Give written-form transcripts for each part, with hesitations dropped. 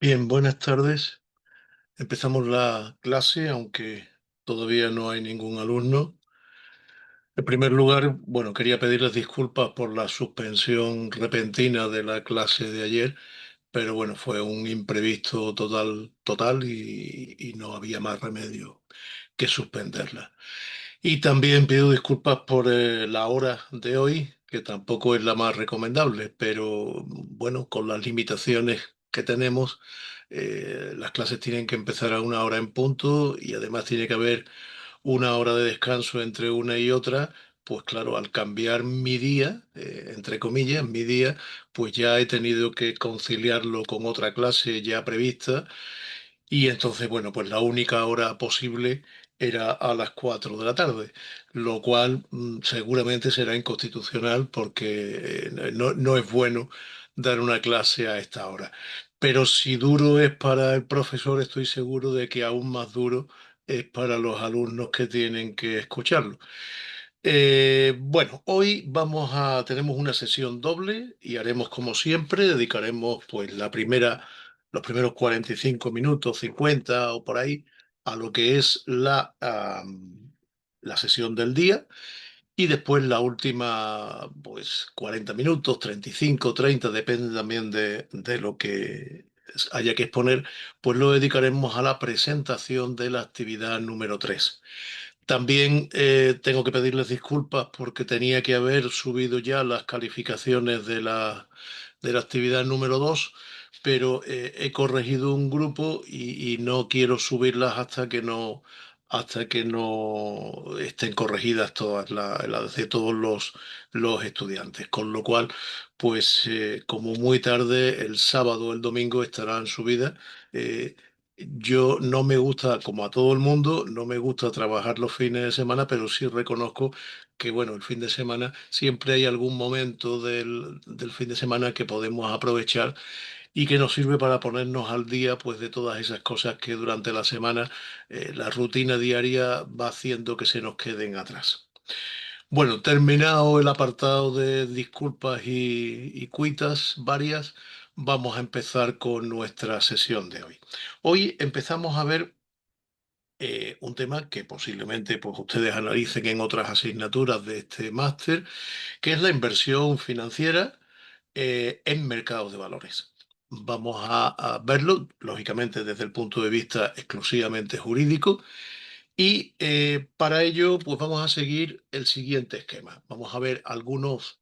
Bien, buenas tardes. Empezamos la clase, aunque todavía no hay ningún alumno. En primer lugar, bueno, quería pedirles disculpas por la suspensión repentina de la clase de ayer, pero bueno, fue un imprevisto total y no había más remedio que suspenderla. Y también pido disculpas por la hora de hoy, que tampoco es la más recomendable, pero bueno, con las limitaciones que tenemos, las clases tienen que empezar a una hora en punto y además tiene que haber una hora de descanso entre una y otra. Pues claro, al cambiar mi día, entre comillas, mi día, pues ya he tenido que conciliarlo con otra clase ya prevista y entonces, bueno, pues la única hora posible era a las 4 de la tarde, lo cual seguramente será inconstitucional porque no es bueno dar una clase a esta hora. Pero si duro es para el profesor, estoy seguro de que aún más duro es para los alumnos que tienen que escucharlo. Bueno, hoy tenemos una sesión doble y haremos como siempre, dedicaremos pues los primeros 45 minutos, 50 o por ahí, a lo que es la sesión del día y después la última, pues 40 minutos, 35, 30, depende también de lo que haya que exponer, pues lo dedicaremos a la presentación de la actividad número 3. También tengo que pedirles disculpas porque tenía que haber subido ya las calificaciones de la actividad número 2, pero he corregido un grupo y no quiero subirlas hasta que no estén corregidas todas las de todos los estudiantes. Con lo cual, pues como muy tarde, el sábado o el domingo estarán subidas. Eh, yo no me gusta, como a todo el mundo, no me gusta trabajar los fines de semana, pero sí reconozco que, bueno, el fin de semana siempre hay algún momento del fin de semana que podemos aprovechar y que nos sirve para ponernos al día, pues, de todas esas cosas que durante la semana la rutina diaria va haciendo que se nos queden atrás. Bueno, terminado el apartado de disculpas y cuitas varias, vamos a empezar con nuestra sesión de hoy. Hoy empezamos a ver un tema que posiblemente pues, ustedes analicen en otras asignaturas de este máster, que es la inversión financiera en mercados de valores. Vamos a verlo, lógicamente, desde el punto de vista exclusivamente jurídico y para ello, pues vamos a seguir el siguiente esquema. Vamos a ver algunos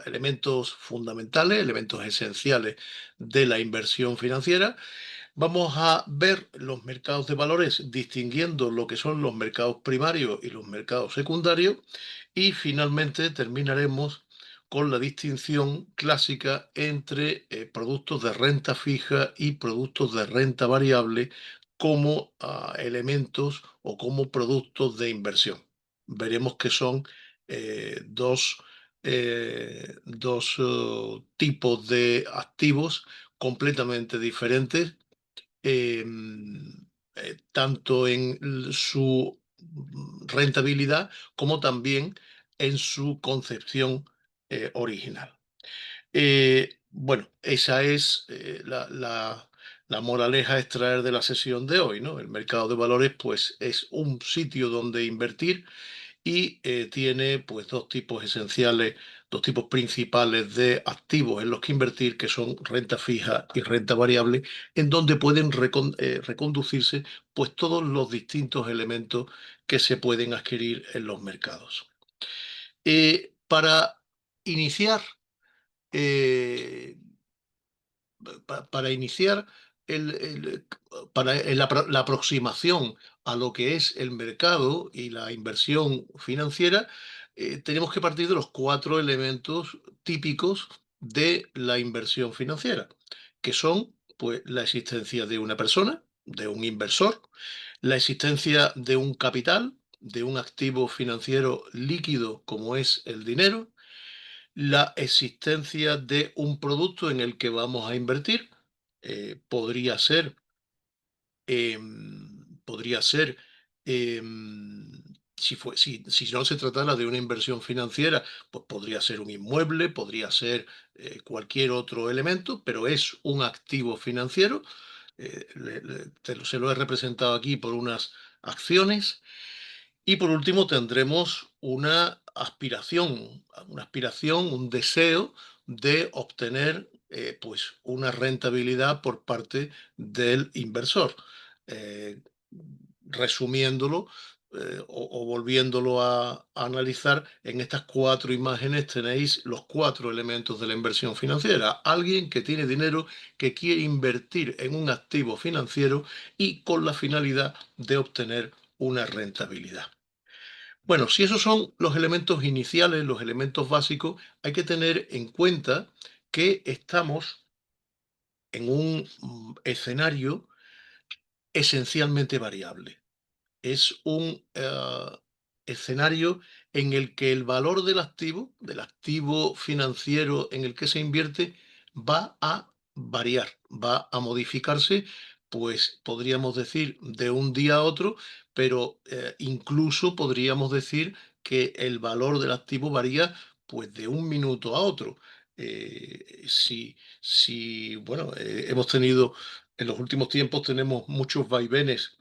elementos fundamentales, elementos esenciales de la inversión financiera. Vamos a ver los mercados de valores distinguiendo lo que son los mercados primarios y los mercados secundarios. Y finalmente terminaremos con la distinción clásica entre productos de renta fija y productos de renta variable como elementos o como productos de inversión. Veremos que son dos tipos de activos completamente diferentes, eh, tanto en su rentabilidad como también en su concepción original. Bueno, esa es la moraleja a extraer de la sesión de hoy, ¿no? El mercado de valores, pues, es un sitio donde invertir y tiene, pues, dos tipos esenciales, dos tipos principales de activos en los que invertir, que son renta fija y renta variable, en donde pueden reconducirse, pues, todos los distintos elementos que se pueden adquirir en los mercados. Para iniciar eh, para iniciar la aproximación a lo que es el mercado y la inversión financiera, tenemos que partir de los cuatro elementos típicos de la inversión financiera, que son pues, la existencia de una persona, de un inversor, la existencia de un capital, de un activo financiero líquido como es el dinero, la existencia de un producto en el que vamos a invertir. Podría ser, podría ser si no se tratara de una inversión financiera, pues podría ser un inmueble, podría ser cualquier otro elemento, pero es un activo financiero. Se lo he representado aquí por unas acciones. Y por último tendremos una aspiración, un deseo de obtener pues una rentabilidad por parte del inversor. Eh, Resumiéndolo o volviéndolo a analizar, en estas cuatro imágenes tenéis los cuatro elementos de la inversión financiera. Alguien que tiene dinero, que quiere invertir en un activo financiero y con la finalidad de obtener una rentabilidad. Bueno, si esos son los elementos iniciales, los elementos básicos, hay que tener en cuenta que estamos en un escenario esencialmente variable. Es un escenario en el que el valor del activo financiero en el que se invierte, va a variar, va a modificarse, pues podríamos decir de un día a otro, pero incluso podríamos decir que el valor del activo varía pues de un minuto a otro. Bueno, hemos tenido, en los últimos tiempos tenemos muchos vaivenes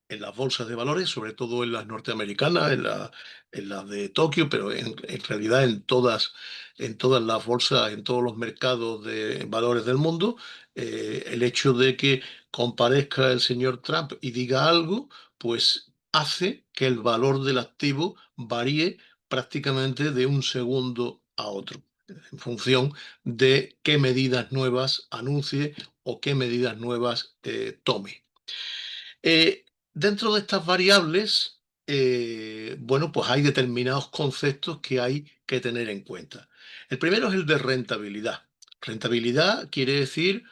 en las bolsas de valores, sobre todo en las norteamericanas, en las de Tokio, pero en realidad en todas las bolsas, en todos los mercados de valores del mundo. El hecho de que comparezca el señor Trump y diga algo, pues hace que el valor del activo varíe prácticamente de un segundo a otro, en función de qué medidas nuevas anuncie o qué medidas nuevas tome. Dentro de estas variables, bueno, pues hay determinados conceptos que hay que tener en cuenta. El primero es el de rentabilidad. Rentabilidad quiere decir,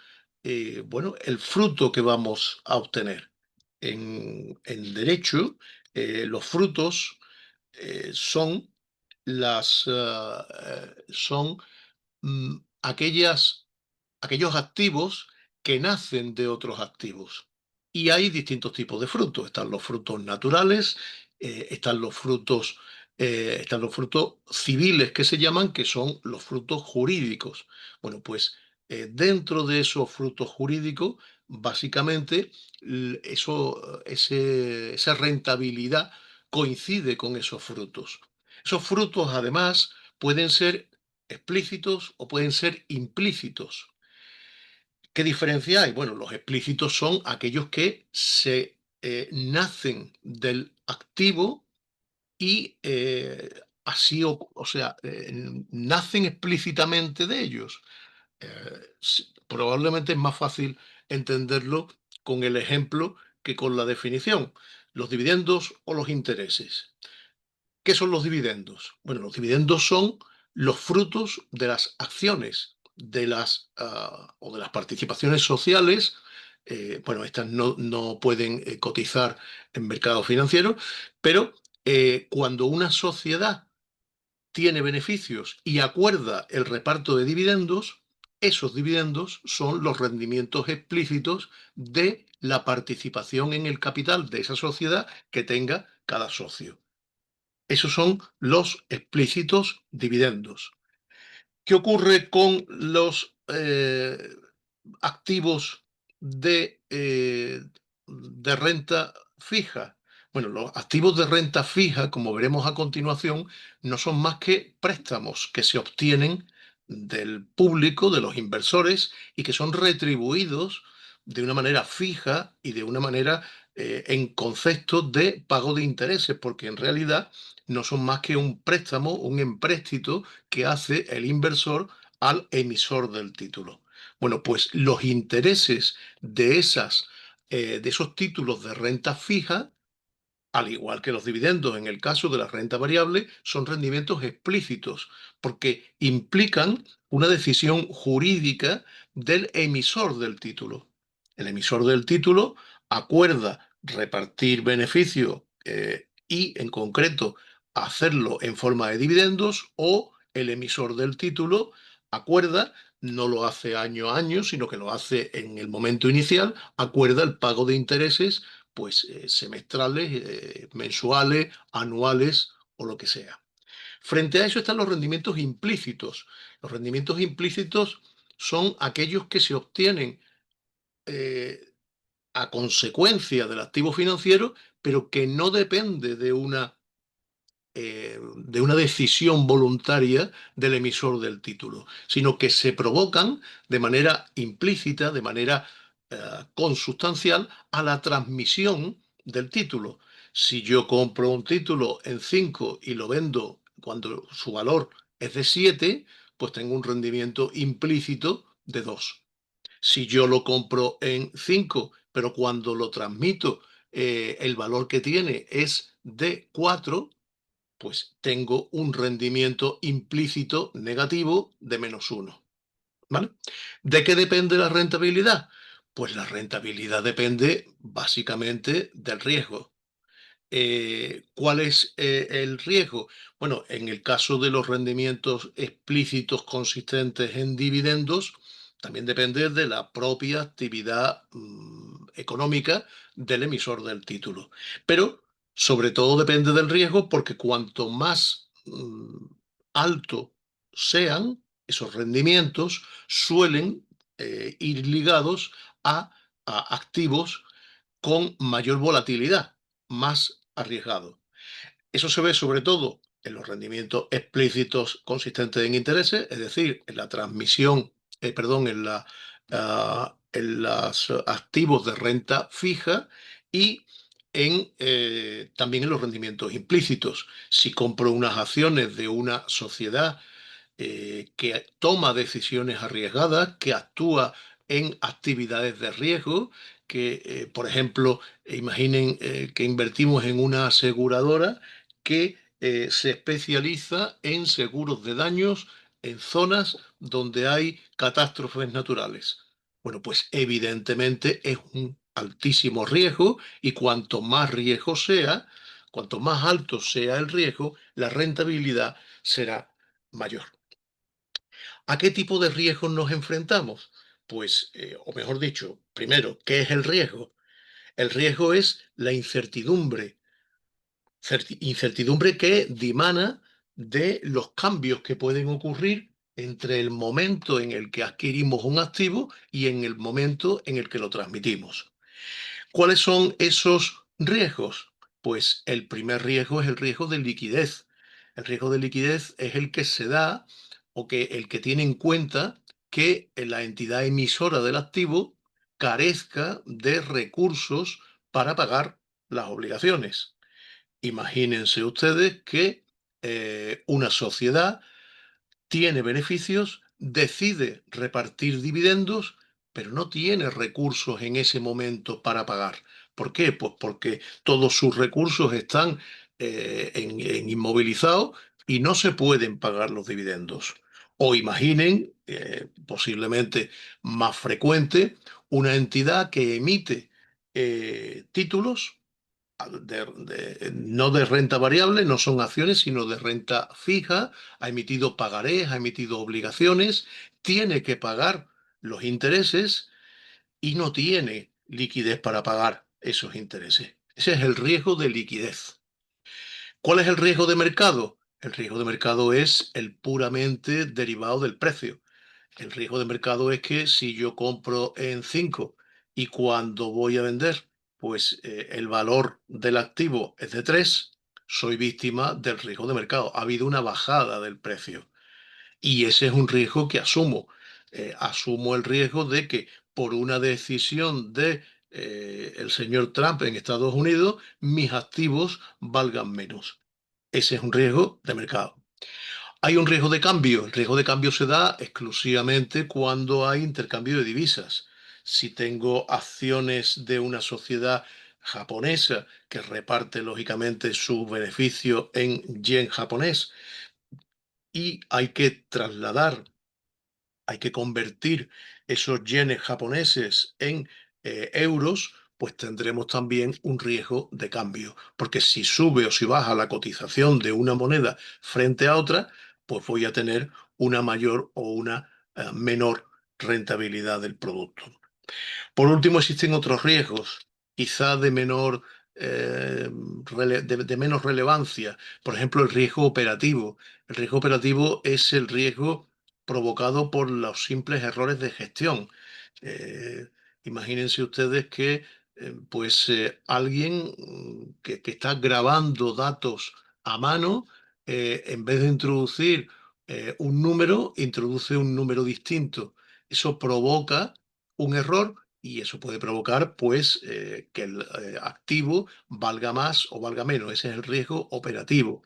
bueno, el fruto que vamos a obtener. En derecho, los frutos son son aquellos activos que nacen de otros activos. Y hay distintos tipos de frutos. Están los frutos naturales, están los frutos civiles que se llaman, que son los frutos jurídicos. Bueno, pues dentro de esos frutos jurídicos, básicamente, esa rentabilidad coincide con esos frutos. Esos frutos, además, pueden ser explícitos o pueden ser implícitos. ¿Qué diferencia hay? Bueno, los explícitos son aquellos que se nacen del activo y así, o sea, nacen explícitamente de ellos. Probablemente es más fácil entenderlo con el ejemplo que con la definición. Los dividendos o los intereses. ¿Qué son los dividendos? Bueno, los dividendos son los frutos de las acciones o de las participaciones sociales. Bueno, estas no pueden cotizar en mercados financieros, pero cuando una sociedad tiene beneficios y acuerda el reparto de dividendos, esos dividendos son los rendimientos explícitos de la participación en el capital de esa sociedad que tenga cada socio. Esos son los explícitos dividendos. ¿Qué ocurre con los activos de renta fija? Bueno, los activos de renta fija, como veremos a continuación, no son más que préstamos que se obtienen del público, de los inversores, y que son retribuidos de una manera fija y de una manera en concepto de pago de intereses, porque en realidad no son más que un préstamo, un empréstito que hace el inversor al emisor del título. Bueno, pues los intereses de esos títulos de renta fija, al igual que los dividendos en el caso de la renta variable, son rendimientos explícitos, porque implican una decisión jurídica del emisor del título. El emisor del título acuerda repartir beneficios y, en concreto, hacerlo en forma de dividendos, o el emisor del título acuerda, no lo hace año a año, sino que lo hace en el momento inicial, acuerda el pago de intereses pues semestrales, mensuales, anuales o lo que sea. Frente a eso están los rendimientos implícitos. Los rendimientos implícitos son aquellos que se obtienen eh, a consecuencia del activo financiero, pero que no depende de una decisión voluntaria del emisor del título, sino que se provocan de manera implícita, de manera consustancial a la transmisión del título. Si yo compro un título en 5 y lo vendo cuando su valor es de 7, pues tengo un rendimiento implícito de 2. Si yo lo compro en 5, pero cuando lo transmito el valor que tiene es de 4, pues tengo un rendimiento implícito negativo de -1. ¿Vale? ¿De qué depende la rentabilidad? Pues la rentabilidad depende básicamente del riesgo. ¿Cuál es el riesgo? Bueno, en el caso de los rendimientos explícitos consistentes en dividendos, también depende de la propia actividad económica del emisor del título. Pero sobre todo depende del riesgo porque cuanto más alto sean esos rendimientos, suelen ir ligados a activos con mayor volatilidad, más arriesgado. Eso se ve sobre todo en los rendimientos explícitos consistentes en intereses, es decir, en la transmisión, perdón, en los activos de renta fija y también en los rendimientos implícitos. Si compro unas acciones de una sociedad que toma decisiones arriesgadas, que actúa en actividades de riesgo, que, por ejemplo, imaginen que invertimos en una aseguradora que se especializa en seguros de daños en zonas donde hay catástrofes naturales. Bueno, pues evidentemente es un altísimo riesgo y cuanto más riesgo sea, cuanto más alto sea el riesgo, la rentabilidad será mayor. ¿A qué tipo de riesgos nos enfrentamos? Pues, o mejor dicho, primero, ¿qué es el riesgo? El riesgo es la incertidumbre, incertidumbre que dimana de los cambios que pueden ocurrir entre el momento en el que adquirimos un activo y en el momento en el que lo transmitimos. ¿Cuáles son esos riesgos? Pues el primer riesgo es el riesgo de liquidez. El riesgo de liquidez es el que se da o que el que tiene en cuenta que la entidad emisora del activo carezca de recursos para pagar las obligaciones. Imagínense ustedes que una sociedad tiene beneficios, decide repartir dividendos, pero no tiene recursos en ese momento para pagar. ¿Por qué? Pues porque todos sus recursos están en inmovilizados y no se pueden pagar los dividendos. O imaginen, posiblemente más frecuente, una entidad que emite títulos no de renta variable, no son acciones, sino de renta fija, ha emitido pagarés, ha emitido obligaciones, tiene que pagar los intereses y no tiene liquidez para pagar esos intereses. Ese es el riesgo de liquidez. ¿Cuál es el riesgo de mercado? El riesgo de mercado es el puramente derivado del precio. El riesgo de mercado es que si yo compro en 5 y cuando voy a vender, pues el valor del activo es de 3, soy víctima del riesgo de mercado. Ha habido una bajada del precio y ese es un riesgo que asumo. Asumo el riesgo de que por una decisión de el señor Trump en Estados Unidos, mis activos valgan menos. Ese es un riesgo de mercado. Hay un riesgo de cambio. El riesgo de cambio se da exclusivamente cuando hay intercambio de divisas. Si tengo acciones de una sociedad japonesa que reparte lógicamente su beneficio en yen japonés y hay que trasladar, hay que convertir esos yenes japoneses en euros, pues tendremos también un riesgo de cambio. Porque si sube o si baja la cotización de una moneda frente a otra, pues voy a tener una mayor o una menor rentabilidad del producto. Por último, existen otros riesgos. quizá de menos relevancia. Por ejemplo, el riesgo operativo. El riesgo operativo es el riesgo provocado por los simples errores de gestión. Eh, Imagínense ustedes que alguien que está grabando datos a mano, en vez de introducir un número, introduce un número distinto. Eso provoca un error y eso puede provocar pues que el activo valga más o valga menos. Ese es el riesgo operativo.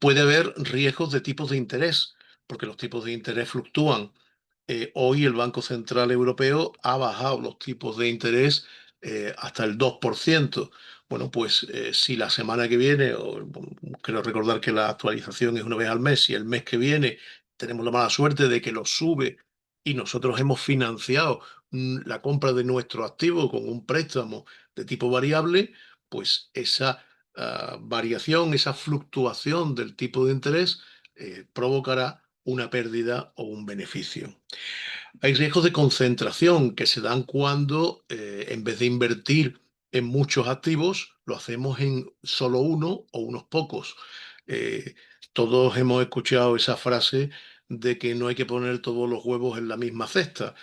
Puede haber riesgos de tipos de interés, porque los tipos de interés fluctúan. Hoy el Banco Central Europeo ha bajado los tipos de interés hasta el 2%. Bueno, pues si la semana que viene, creo recordar que la actualización es una vez al mes, si el mes que viene tenemos la mala suerte de que lo sube y nosotros hemos financiado la compra de nuestro activo con un préstamo de tipo variable, pues esa variación, esa fluctuación del tipo de interés provocará una pérdida o un beneficio. Hay riesgos de concentración que se dan cuando, en vez de invertir en muchos activos, lo hacemos en solo uno o unos pocos. Eh, Todos hemos escuchado esa frase de que no hay que poner todos los huevos en la misma cesta,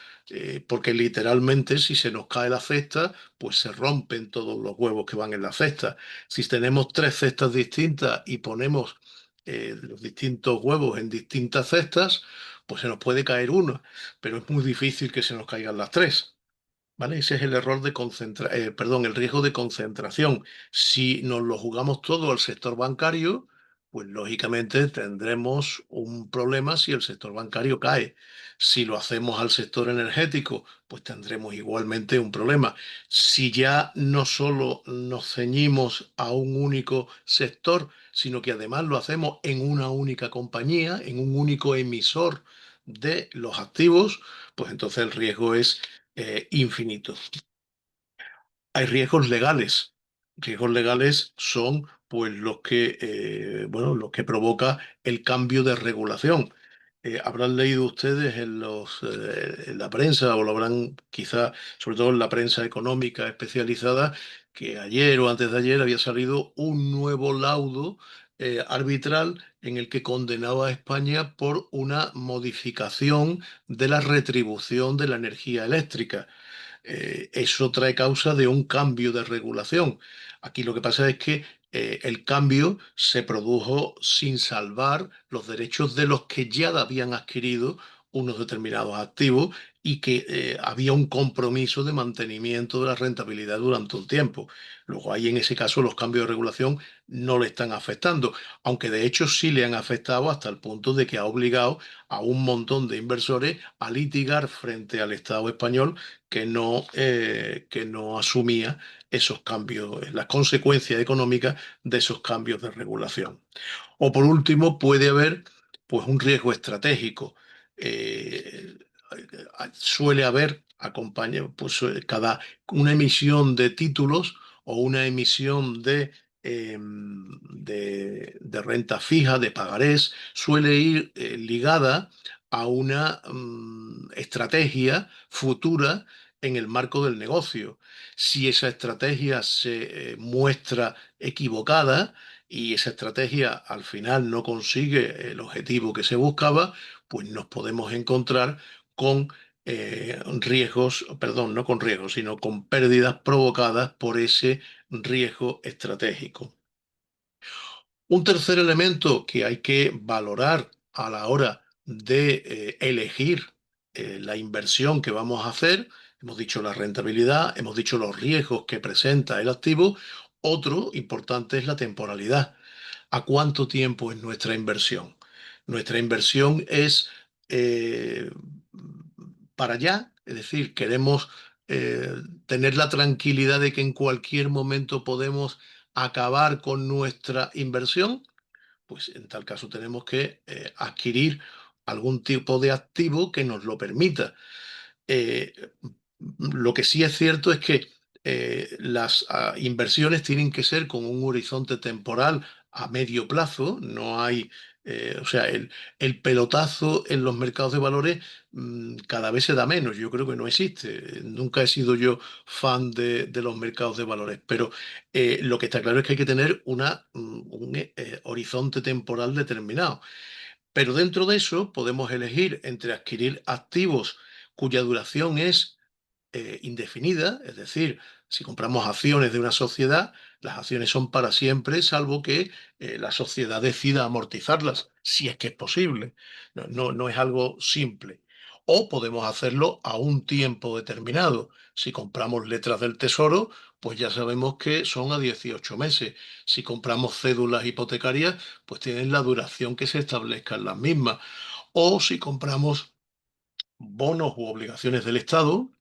porque literalmente si se nos cae la cesta, pues se rompen todos los huevos que van en la cesta. Si tenemos tres cestas distintas y ponemos los distintos huevos en distintas cestas, pues se nos puede caer uno, pero es muy difícil que se nos caigan las tres. ¿Vale? Ese es el error de perdón, el riesgo de concentración. Si nos lo jugamos todo al sector bancario, pues lógicamente tendremos un problema si el sector bancario cae. Si lo hacemos al sector energético, pues tendremos igualmente un problema. Si ya no solo nos ceñimos a un único sector, sino que además lo hacemos en una única compañía, en un único emisor de los activos, pues entonces el riesgo es infinito. Hay riesgos legales. Riesgos legales son pues bueno, los que provoca el cambio de regulación. Habrán leído ustedes en la prensa, o lo habrán quizá, sobre todo en la prensa económica especializada, que ayer o antes de ayer había salido un nuevo laudo arbitral en el que condenaba a España por una modificación de la retribución de la energía eléctrica. Eso trae causa de un cambio de regulación. Aquí lo que pasa es que el cambio se produjo sin salvar los derechos de los que ya habían adquirido unos determinados activos y que había un compromiso de mantenimiento de la rentabilidad durante un tiempo. Luego ahí en ese caso los cambios de regulación no le están afectando, aunque de hecho sí le han afectado hasta el punto de que ha obligado a un montón de inversores a litigar frente al Estado español que no asumía esos cambios, las consecuencias económicas de esos cambios de regulación. O por último, puede haber pues un riesgo estratégico. Eh, Suele haber pues, una emisión de títulos o una emisión de renta fija, de pagarés, suele ir ligada a una estrategia futura en el marco del negocio. Si esa estrategia se muestra equivocada, y esa estrategia al final no consigue el objetivo que se buscaba, pues nos podemos encontrar con riesgos, perdón, no con riesgos, sino con pérdidas provocadas por ese riesgo estratégico. Un tercer elemento que hay que valorar a la hora de elegir la inversión que vamos a hacer, hemos dicho la rentabilidad, hemos dicho los riesgos que presenta el activo, otro importante es la temporalidad. ¿A cuánto tiempo es nuestra inversión? Nuestra inversión es eh, para allá, es decir, queremos eh, tener la tranquilidad de que en cualquier momento podemos acabar con nuestra inversión, pues en tal caso tenemos que adquirir algún tipo de activo que nos lo permita. Eh, lo que sí es cierto es que las inversiones tienen que ser con un horizonte temporal a medio plazo. No hay O sea, el pelotazo en los mercados de valores cada vez se da menos. Yo creo que no existe. Nunca he sido yo fan de los mercados de valores, pero lo que está claro es que hay que tener un horizonte temporal determinado. Pero dentro de eso podemos elegir entre adquirir activos cuya duración es indefinida, es decir, si compramos acciones de una sociedad, las acciones son para siempre, salvo que la sociedad decida amortizarlas, si es que es posible. No es algo simple. O podemos hacerlo a un tiempo determinado. Si compramos letras del tesoro, pues ya sabemos que son a 18 meses. Si compramos cédulas hipotecarias, pues tienen la duración que se establezca en las mismas. O si compramos bonos u obligaciones del Estado,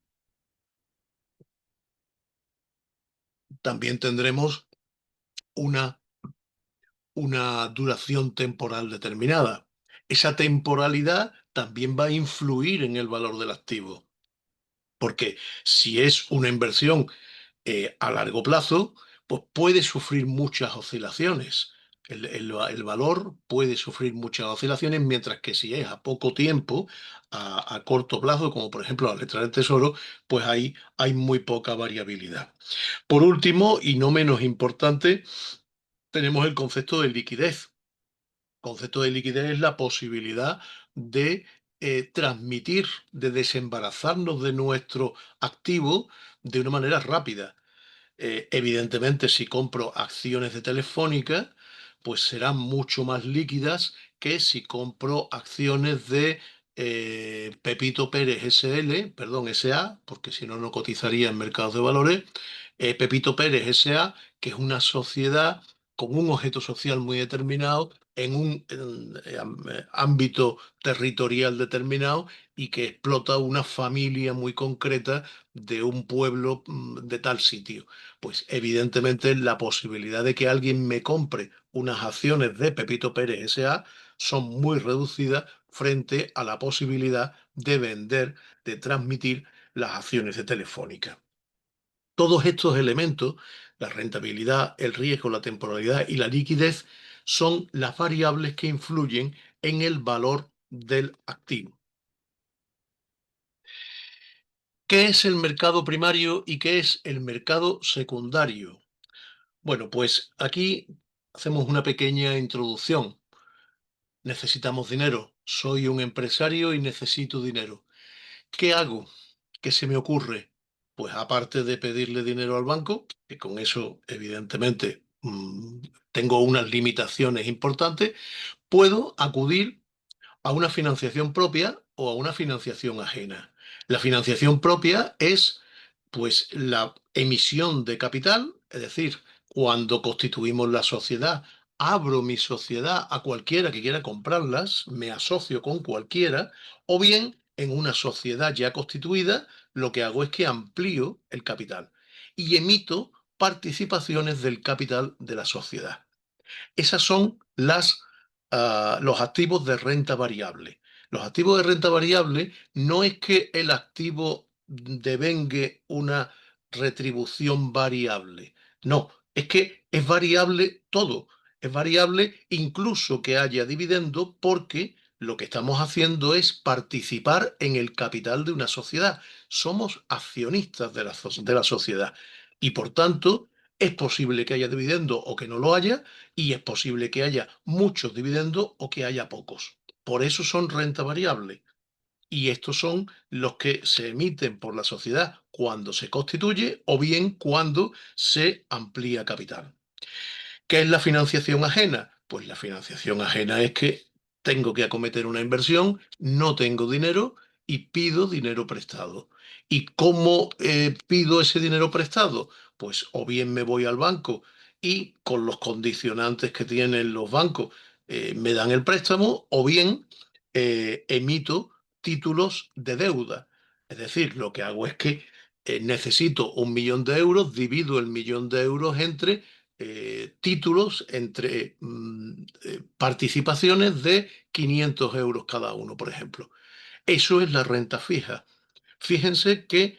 también tendremos una, una duración temporal determinada. Esa temporalidad también va a influir en el valor del activo, porque si es una inversión a largo plazo, pues puede sufrir muchas oscilaciones. El valor puede sufrir muchas oscilaciones, mientras que si es a poco tiempo, a corto plazo, como por ejemplo la letra del tesoro, pues ahí hay muy poca variabilidad. Por último, y no menos importante, tenemos el concepto de liquidez. El concepto de liquidez es la posibilidad de transmitir, de desembarazarnos de nuestro activo de una manera rápida. Evidentemente, si compro acciones de Telefónica, pues serán mucho más líquidas que si compro acciones de Pepito Pérez SL, perdón, SA, porque si no, no cotizaría en mercados de valores. Pepito Pérez SA, que es una sociedad con un objeto social muy determinado, en un ámbito territorial determinado y que explota una familia muy concreta de un pueblo de tal sitio. Pues evidentemente la posibilidad de que alguien me compre unas acciones de Pepito Pérez S.A. son muy reducidas frente a la posibilidad de vender, de transmitir las acciones de Telefónica. Todos estos elementos, la rentabilidad, el riesgo, la temporalidad y la liquidez, son las variables que influyen en el valor del activo. ¿Qué es el mercado primario y qué es el mercado secundario? Bueno, pues aquí hacemos una pequeña introducción. Necesitamos dinero. Soy un empresario y necesito dinero. ¿Qué hago? ¿Qué se me ocurre? Pues aparte de pedirle dinero al banco, que con eso evidentemente tengo unas limitaciones importantes, puedo acudir a una financiación propia o a una financiación ajena. La financiación propia es pues la emisión de capital, es decir, cuando constituimos la sociedad, abro mi sociedad a cualquiera que quiera comprarlas, me asocio con cualquiera, o bien en una sociedad ya constituida, lo que hago es que amplío el capital y emito participaciones del capital de la sociedad. Esas son los activos de renta variable. Los activos de renta variable no es que el activo devengue una retribución variable. No, es que es variable todo. Es variable incluso que haya dividendo porque lo que estamos haciendo es participar en el capital de una sociedad. Somos accionistas de la sociedad y por tanto es posible que haya dividendo o que no lo haya y es posible que haya muchos dividendos o que haya pocos. Por eso son renta variable. Y estos son los que se emiten por la sociedad cuando se constituye o bien cuando se amplía capital. ¿Qué es la financiación ajena? Pues la financiación ajena es que tengo que acometer una inversión, no tengo dinero y pido dinero prestado. ¿Y cómo pido ese dinero prestado? Pues o bien me voy al banco y con los condicionantes que tienen los bancos me dan el préstamo, o bien emito títulos de deuda. Es decir, lo que hago es que necesito 1 millón de euros, divido el 1 millón de euros entre títulos, entre participaciones de 500 euros cada uno, por ejemplo. Eso es la renta fija. Fíjense que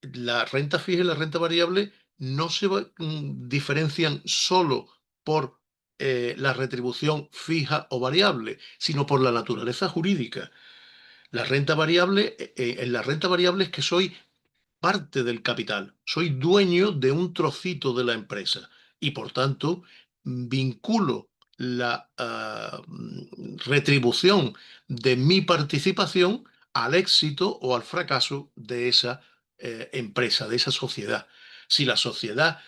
la renta fija y la renta variable no se diferencian solo por la retribución fija o variable, sino por la naturaleza jurídica. La renta variable, en la renta variable es que soy parte del capital, soy dueño de un trocito de la empresa y por tanto vinculo la retribución de mi participación al éxito o al fracaso de esa empresa, de esa sociedad. Si la sociedad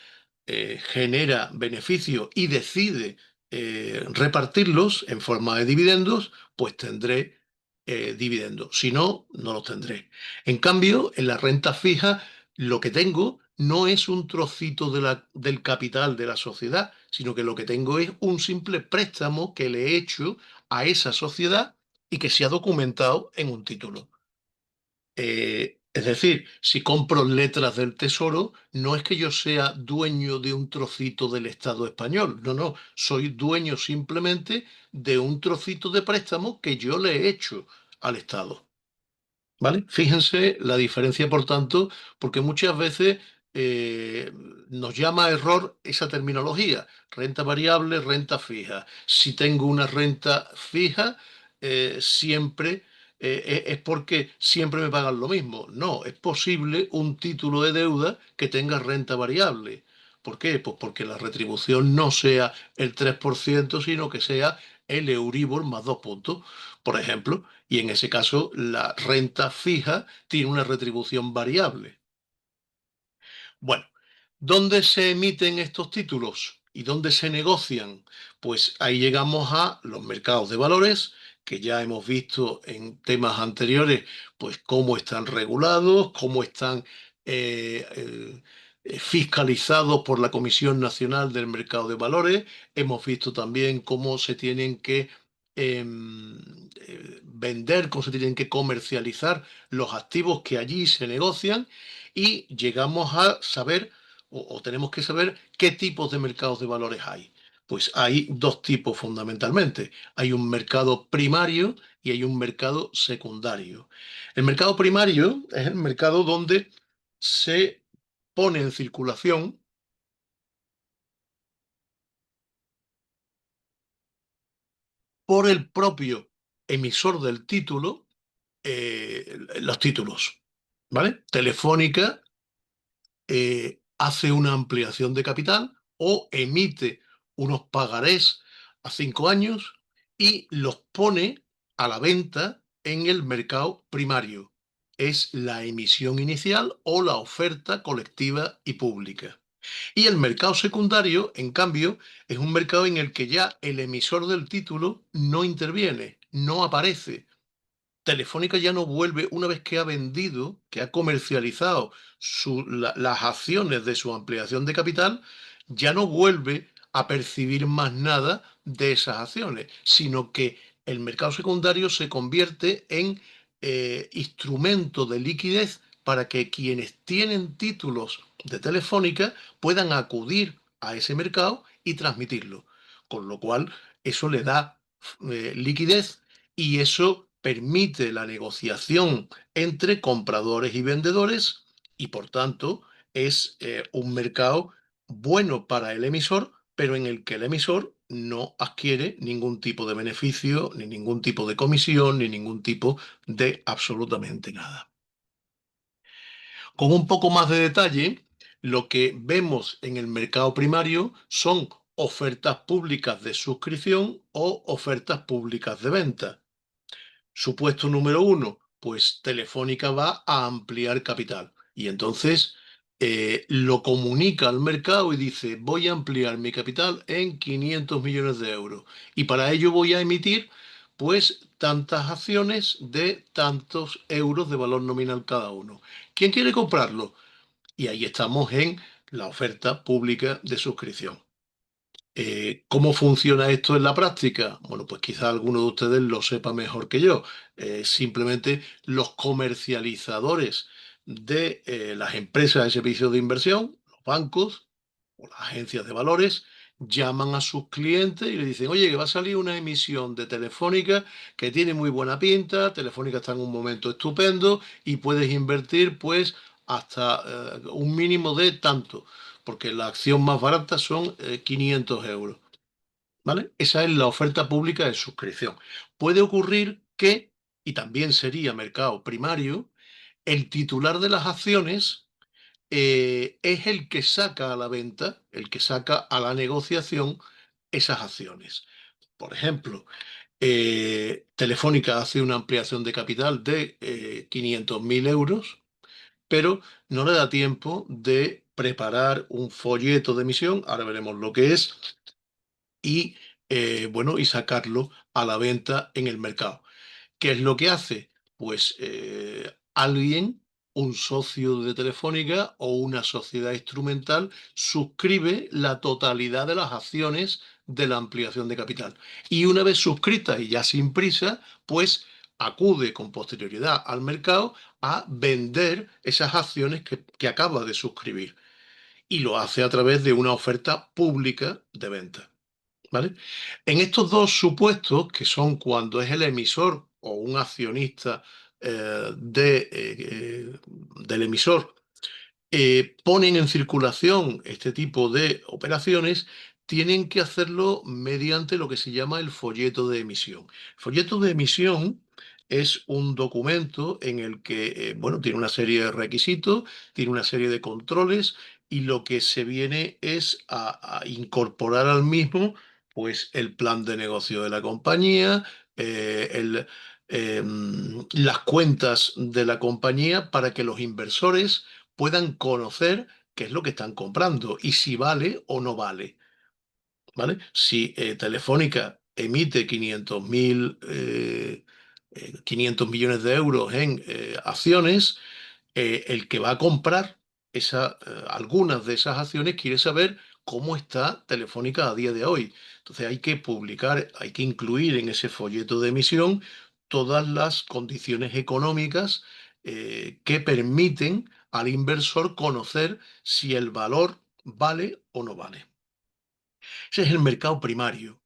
genera beneficios y decide repartirlos en forma de dividendos, pues tendré dividendos. Si no, no los tendré. En cambio, en la renta fija, lo que tengo no es un trocito del capital de la sociedad, sino que lo que tengo es un simple préstamo que le he hecho a esa sociedad y que se ha documentado en un título. Es decir, si compro letras del Tesoro, no es que yo sea dueño de un trocito del Estado español, no, no, soy dueño simplemente de un trocito de préstamo que yo le he hecho al Estado. ¿Vale? Fíjense la diferencia, por tanto, porque muchas veces eh, nos llama a error esa terminología, renta variable, renta fija. Si tengo una renta fija, siempre es porque siempre me pagan lo mismo. No, es posible un título de deuda que tenga renta variable. ¿Por qué? Pues porque la retribución no sea el 3%, sino que sea el Euribor más 2 puntos, por ejemplo, y en ese caso la renta fija tiene una retribución variable. Bueno, ¿dónde se emiten estos títulos y dónde se negocian? Pues ahí llegamos a los mercados de valores, que ya hemos visto en temas anteriores, pues cómo están regulados, cómo están fiscalizados por la Comisión Nacional del Mercado de Valores. Hemos visto también cómo se tienen que vender, cómo se tienen que comercializar los activos que allí se negocian y llegamos a saber o tenemos que saber qué tipos de mercados de valores hay. Pues hay dos tipos fundamentalmente. Hay un mercado primario y hay un mercado secundario. El mercado primario es el mercado donde se pone en circulación por el propio emisor del título los títulos. ¿Vale? Telefónica hace una ampliación de capital o emite unos pagarés a 5 años y los pone a la venta en el mercado primario. Es la emisión inicial o la oferta colectiva y pública. Y el mercado secundario, en cambio, es un mercado en el que ya el emisor del título no interviene, no aparece, Telefónica ya no vuelve, una vez que ha vendido, que ha comercializado las acciones de su ampliación de capital, ya no vuelve a percibir más nada de esas acciones, sino que el mercado secundario se convierte en instrumento de liquidez para que quienes tienen títulos de Telefónica puedan acudir a ese mercado y transmitirlo. Con lo cual, eso le da liquidez y eso permite la negociación entre compradores y vendedores y por tanto es un mercado bueno para el emisor, pero en el que el emisor no adquiere ningún tipo de beneficio, ni ningún tipo de comisión, ni ningún tipo de absolutamente nada. Con un poco más de detalle, lo que vemos en el mercado primario son ofertas públicas de suscripción o ofertas públicas de venta. Supuesto número uno, pues Telefónica va a ampliar capital y entonces lo comunica al mercado y dice, voy a ampliar mi capital en 500 millones de euros y para ello voy a emitir pues tantas acciones de tantos euros de valor nominal cada uno. ¿Quién quiere comprarlo? Y ahí estamos en la oferta pública de suscripción. ¿Cómo funciona esto en la práctica? Bueno, pues quizá alguno de ustedes lo sepa mejor que yo. Simplemente los comercializadores de las empresas de servicios de inversión, los bancos o las agencias de valores, llaman a sus clientes y le dicen, oye, que va a salir una emisión de Telefónica que tiene muy buena pinta, Telefónica está en un momento estupendo y puedes invertir pues hasta un mínimo de tanto porque la acción más barata son 500 euros. ¿vale? Esa es la oferta pública de suscripción. Puede ocurrir que, y también sería mercado primario, el titular de las acciones es el que saca a la venta, el que saca a la negociación esas acciones. Por ejemplo, Telefónica hace una ampliación de capital de 500.000 euros, pero no le da tiempo de preparar un folleto de emisión, ahora veremos lo que es, y bueno, y sacarlo a la venta en el mercado. ¿Qué es lo que hace? Pues alguien, un socio de Telefónica o una sociedad instrumental, suscribe la totalidad de las acciones de la ampliación de capital. Y una vez suscrita y ya sin prisa, pues acude con posterioridad al mercado a vender esas acciones que acaba de suscribir. Y lo hace a través de una oferta pública de venta. ¿Vale? En estos dos supuestos, que son cuando es el emisor o un accionista del emisor, ponen en circulación este tipo de operaciones, tienen que hacerlo mediante lo que se llama el folleto de emisión. El folleto de emisión es un documento en el que, bueno, tiene una serie de requisitos, tiene una serie de controles y lo que se viene es a incorporar al mismo, pues, el plan de negocio de la compañía, las cuentas de la compañía para que los inversores puedan conocer qué es lo que están comprando y si vale o no vale, ¿vale? Si Telefónica emite 500 millones de euros en acciones, el que va a comprar algunas de esas acciones quiere saber cómo está Telefónica a día de hoy. Entonces hay que publicar, hay que incluir en ese folleto de emisión todas las condiciones económicas que permiten al inversor conocer si el valor vale o no vale. Ese es el mercado primario.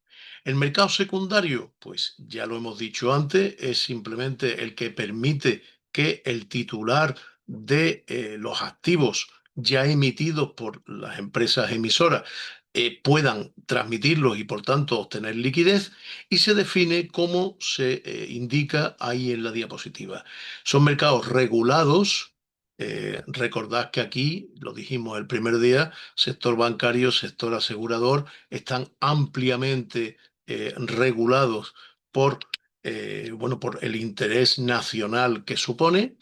El mercado secundario, pues ya lo hemos dicho antes, es simplemente el que permite que el titular de los activos ya emitidos por las empresas emisoras puedan transmitirlos y por tanto obtener liquidez y se define como se indica ahí en la diapositiva. Son mercados regulados. Recordad que aquí, lo dijimos el primer día, sector bancario, sector asegurador, están ampliamente regulados por, bueno, por el interés nacional que supone.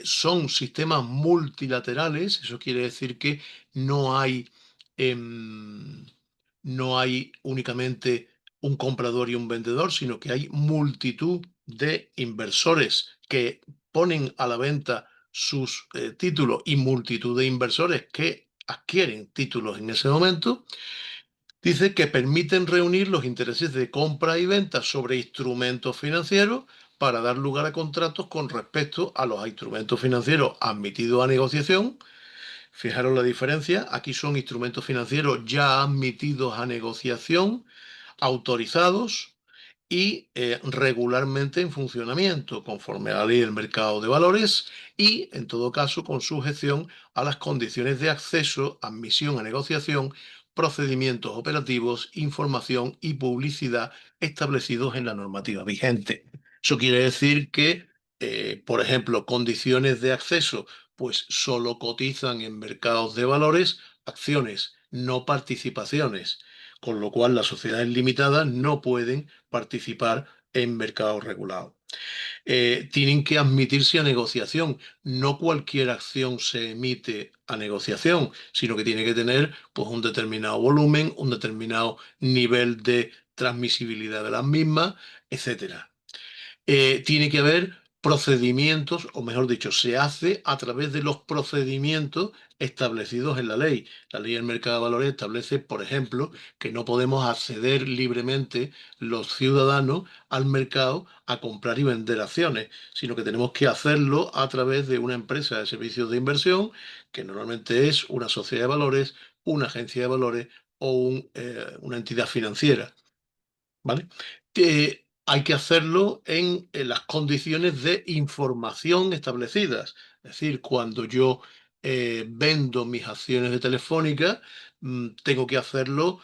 Son sistemas multilaterales, eso quiere decir que no hay, em, no hay únicamente un comprador y un vendedor, sino que hay multitud de inversores que ponen a la venta sus títulos y multitud de inversores que adquieren títulos en ese momento. Dice que permiten reunir los intereses de compra y venta sobre instrumentos financieros para dar lugar a contratos con respecto a los instrumentos financieros admitidos a negociación. Fijaros la diferencia, aquí son instrumentos financieros ya admitidos a negociación, autorizados y regularmente en funcionamiento, conforme a la ley del mercado de valores y, en todo caso, con sujeción a las condiciones de acceso, admisión a negociación, procedimientos operativos, información y publicidad establecidos en la normativa vigente. Eso quiere decir que, por ejemplo, condiciones de acceso, pues solo cotizan en mercados de valores acciones, no participaciones, con lo cual las sociedades limitadas no pueden participar en mercados regulados. Tienen que admitirse a negociación. No cualquier acción se emite a negociación, sino que tiene que tener, pues, un determinado volumen, un determinado nivel de transmisibilidad de las mismas, etcétera. Tiene que haber procedimientos, o mejor dicho, se hace a través de los procedimientos establecidos en la ley. La ley del mercado de valores establece, por ejemplo, que no podemos acceder libremente los ciudadanos al mercado a comprar y vender acciones, sino que tenemos que hacerlo a través de una empresa de servicios de inversión, que normalmente es una sociedad de valores, una agencia de valores o una entidad financiera. ¿Vale? Que hay que hacerlo en las condiciones de información establecidas. Es decir, cuando yo vendo mis acciones de Telefónica, tengo que hacerlo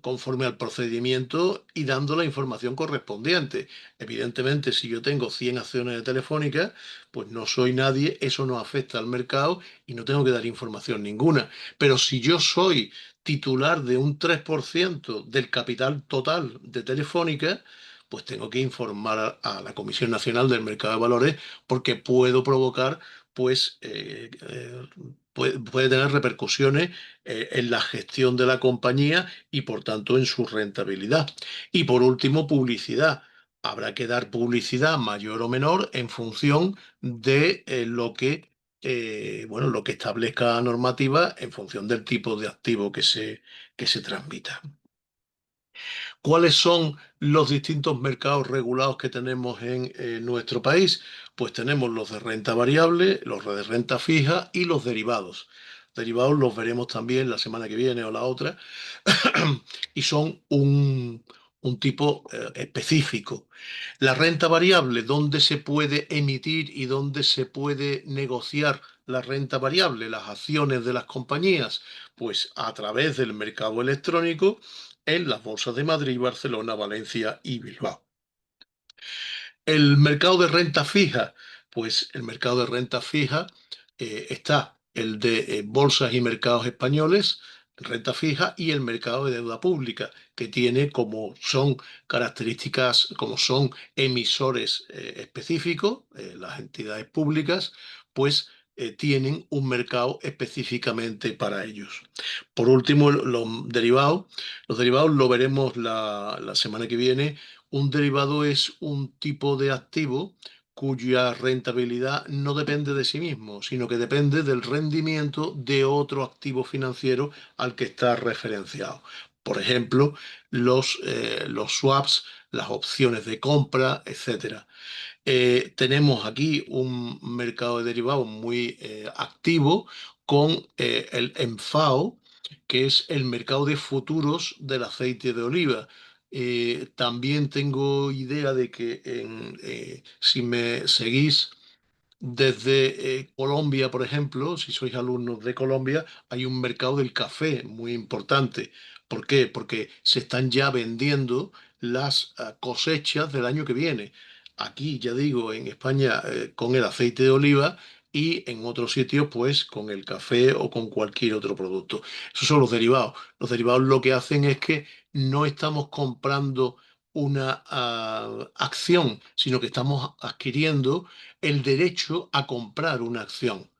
conforme al procedimiento y dando la información correspondiente. Evidentemente, si yo tengo 100 acciones de Telefónica, pues no soy nadie, eso no afecta al mercado y no tengo que dar información ninguna. Pero si yo soy titular de un 3% del capital total de Telefónica, pues tengo que informar a la Comisión Nacional del Mercado de Valores porque puedo provocar, pues, puede tener repercusiones en la gestión de la compañía y, por tanto, en su rentabilidad. Y, por último, publicidad. Habrá que dar publicidad mayor o menor en función de bueno, lo que establezca la normativa en función del tipo de activo que se transmita. ¿Cuáles son los distintos mercados regulados que tenemos en nuestro país? Pues tenemos los de renta variable, los de renta fija y los derivados. Derivados los veremos también la semana que viene o la otra, y son un tipo específico. La renta variable, ¿dónde se puede emitir y dónde se puede negociar la renta variable, las acciones de las compañías? Pues a través del mercado electrónico en las bolsas de Madrid, Barcelona, Valencia y Bilbao. El mercado de renta fija, pues el mercado de renta fija está el de bolsas y mercados españoles, renta fija, y el mercado de deuda pública, que tiene como son características, como son emisores específicos, las entidades públicas, pues tienen un mercado específicamente para ellos. Por último, los derivados lo veremos la semana que viene. Un derivado es un tipo de activo cuya rentabilidad no depende de sí mismo, sino que depende del rendimiento de otro activo financiero al que está referenciado. Por ejemplo, los swaps, las opciones de compra, etcétera. Tenemos aquí un mercado de derivados muy activo con el ENFAO, que es el mercado de futuros del aceite de oliva. También tengo idea de que si me seguís desde Colombia, por ejemplo, si sois alumnos de Colombia, hay un mercado del café muy importante. ¿Por qué? Porque se están ya vendiendo las cosechas del año que viene. Aquí, ya digo, en España con el aceite de oliva y en otros sitios pues con el café o con cualquier otro producto. Esos son los derivados. Los derivados lo que hacen es que no estamos comprando una acción, sino que estamos adquiriendo el derecho a comprar una acción.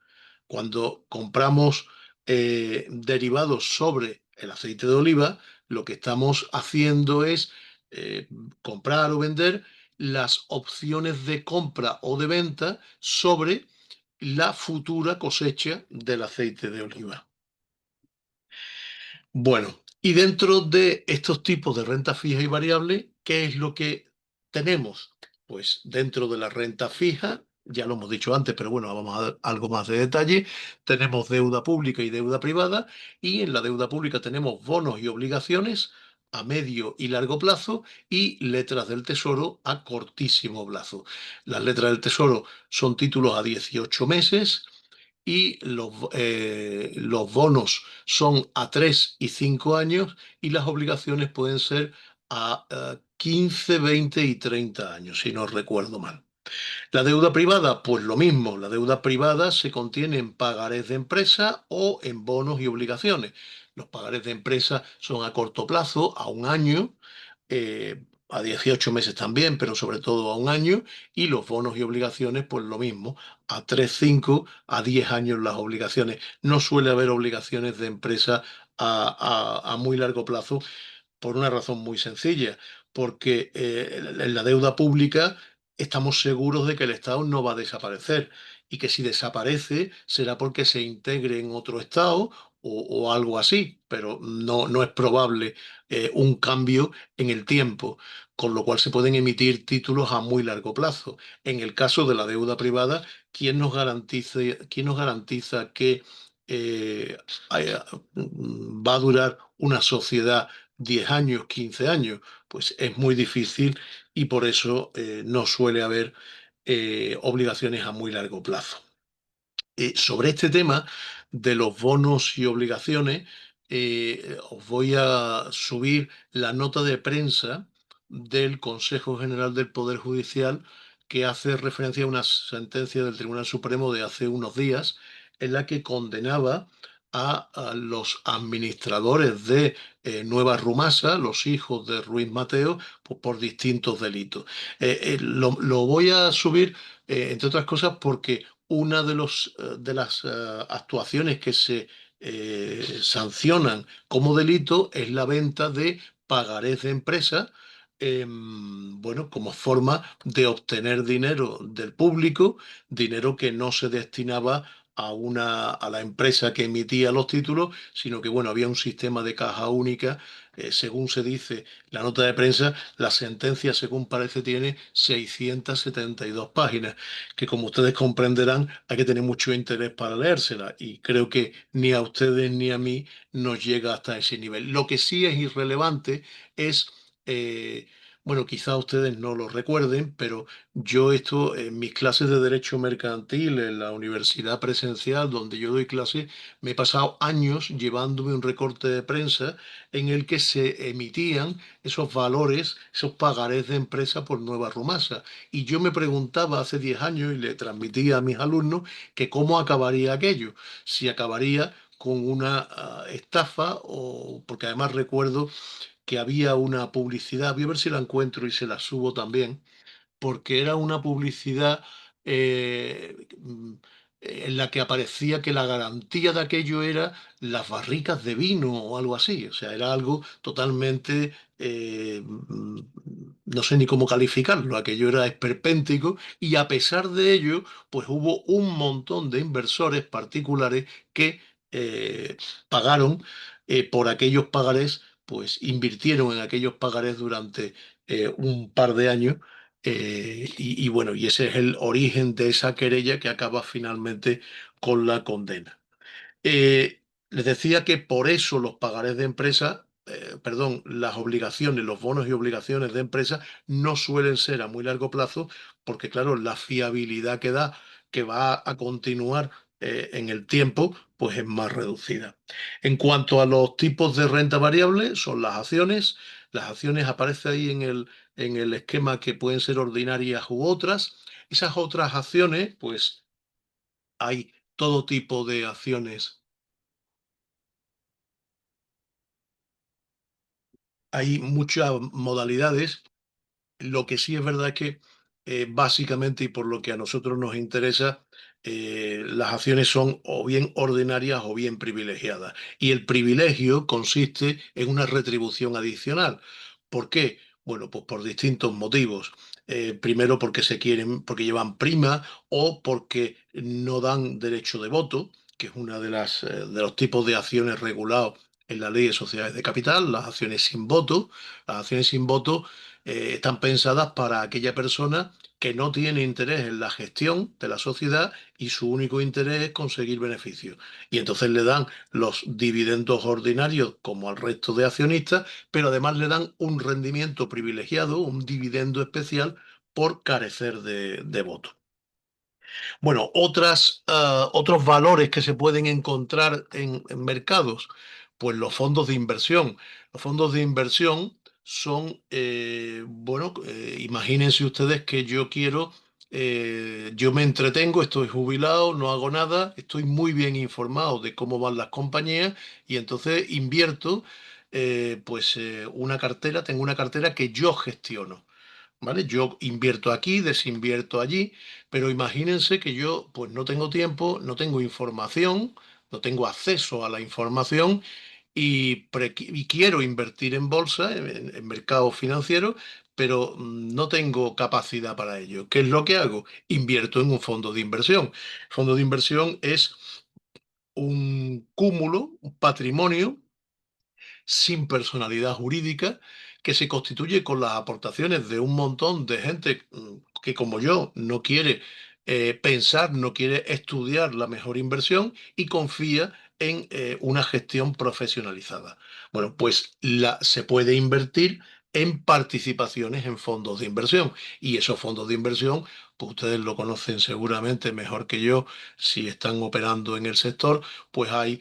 Cuando compramos derivados sobre el aceite de oliva, lo que estamos haciendo es comprar o vender las opciones de compra o de venta sobre la futura cosecha del aceite de oliva. Bueno, y dentro de estos tipos de renta fija y variable, ¿qué es lo que tenemos? Pues dentro de la renta fija, ya lo hemos dicho antes, pero bueno, vamos a dar algo más de detalle, tenemos deuda pública y deuda privada, y en la deuda pública tenemos bonos y obligaciones a medio y largo plazo y letras del tesoro a cortísimo plazo. Las letras del tesoro son títulos a 18 meses y los bonos son a 3 y 5 años y las obligaciones pueden ser a 15, 20 y 30 años, si no recuerdo mal. La deuda privada, pues lo mismo. La deuda privada se contiene en pagarés de empresa o en bonos y obligaciones. Los pagarés de empresa son a corto plazo, a un año, a 18 meses también, pero sobre todo a un año. Y los bonos y obligaciones, pues lo mismo, a 3, 5, a 10 años las obligaciones. No suele haber obligaciones de empresa a muy largo plazo por una razón muy sencilla, porque en la deuda pública estamos seguros de que el Estado no va a desaparecer y que si desaparece será porque se integre en otro Estado o algo así, pero no es probable un cambio en el tiempo, con lo cual se pueden emitir títulos a muy largo plazo. En el caso de la deuda privada, quién nos garantiza que va a durar una sociedad 10 años, 15 años? Pues es muy difícil y por eso no suele haber obligaciones a muy largo plazo. Sobre este tema de los bonos y obligaciones, os voy a subir la nota de prensa del Consejo General del Poder Judicial que hace referencia a una sentencia del Tribunal Supremo de hace unos días en la que condenaba a los administradores de Nueva Rumasa, los hijos de Ruiz Mateo, pues, por distintos delitos. Lo voy a subir, entre otras cosas, porque una de las actuaciones que se sancionan como delito es la venta de pagarés de empresa, bueno, como forma de obtener dinero del público, dinero que no se destinaba a la empresa que emitía los títulos, sino que bueno, había un sistema de caja única. Según se dice la nota de prensa, la sentencia, según parece, tiene 672 páginas, que como ustedes comprenderán, hay que tener mucho interés para leérsela, y creo que ni a ustedes ni a mí nos llega hasta ese nivel. Lo que sí es irrelevante es, bueno, quizá ustedes no lo recuerden, pero yo esto en mis clases de Derecho Mercantil en la universidad presencial donde yo doy clases, me he pasado años llevándome un recorte de prensa en el que se emitían esos valores, esos pagarés de empresa por Nueva Rumasa. Y yo me preguntaba hace 10 años y le transmitía a mis alumnos que cómo acabaría aquello, si acabaría con una estafa, o porque además recuerdo que había una publicidad, voy a ver si la encuentro y se la subo también, porque era una publicidad en la que aparecía que la garantía de aquello era las barricas de vino o algo así. O sea, era algo totalmente, no sé ni cómo calificarlo, aquello era esperpéntico, y a pesar de ello, pues hubo un montón de inversores particulares que pagaron por aquellos pagarés, pues invirtieron en aquellos pagarés durante un par de años, y bueno, y ese es el origen de esa querella que acaba finalmente con la condena. Les decía que por eso los pagarés de empresa, perdón, las obligaciones, los bonos y obligaciones de empresa no suelen ser a muy largo plazo, porque claro, la fiabilidad que da, que va a continuar en el tiempo, pues es más reducida. En cuanto a los tipos de renta variable, son las acciones. Las acciones aparece ahí en el esquema, que pueden ser ordinarias u otras. Esas otras acciones, pues hay todo tipo de acciones. Hay muchas modalidades. Lo que sí es verdad es que básicamente, y por lo que a nosotros nos interesa, las acciones son o bien ordinarias o bien privilegiadas. Y el privilegio consiste en una retribución adicional. ¿Por qué? Bueno, pues por distintos motivos. Primero porque se quieren, porque llevan prima, o porque no dan derecho de voto, que es una de los tipos de acciones regulados en la ley de sociedades de capital, las acciones sin voto. Las acciones sin voto están pensadas para aquella persona que no tiene interés en la gestión de la sociedad y su único interés es conseguir beneficios. Y entonces le dan los dividendos ordinarios como al resto de accionistas, pero además le dan un rendimiento privilegiado, un dividendo especial, por carecer de voto. Bueno, otros valores que se pueden encontrar en mercados, pues los fondos de inversión. Los fondos de inversión son, bueno, imagínense ustedes que yo me entretengo, estoy jubilado, no hago nada, estoy muy bien informado de cómo van las compañías, y entonces invierto, una cartera, tengo una cartera que yo gestiono. ¿Vale? Yo invierto aquí, desinvierto allí, pero imagínense que yo pues no tengo tiempo, no tengo información, no tengo acceso a la información, y quiero invertir en bolsa, en mercados financieros, pero no tengo capacidad para ello. ¿Qué es lo que hago? Invierto en un fondo de inversión. El fondo de inversión es un cúmulo, un patrimonio sin personalidad jurídica, que se constituye con las aportaciones de un montón de gente que, como yo, no quiere pensar, no quiere estudiar la mejor inversión, y confía en una gestión profesionalizada. Bueno, pues se puede invertir en participaciones en fondos de inversión. Y esos fondos de inversión, pues ustedes lo conocen seguramente mejor que yo si están operando en el sector, pues hay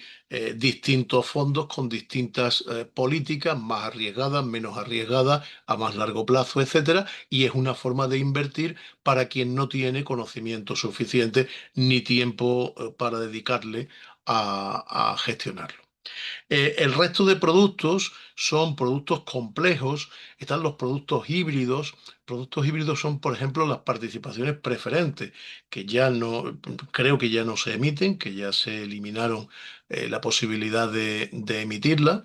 distintos fondos con distintas políticas, más arriesgadas, menos arriesgadas, a más largo plazo, etcétera, y es una forma de invertir para quien no tiene conocimiento suficiente ni tiempo para dedicarle a gestionarlo. El resto de productos son productos complejos, están los productos híbridos. Productos híbridos son, por ejemplo, las participaciones preferentes, que ya no, creo que ya no se emiten, que ya se eliminaron la posibilidad de emitirlas.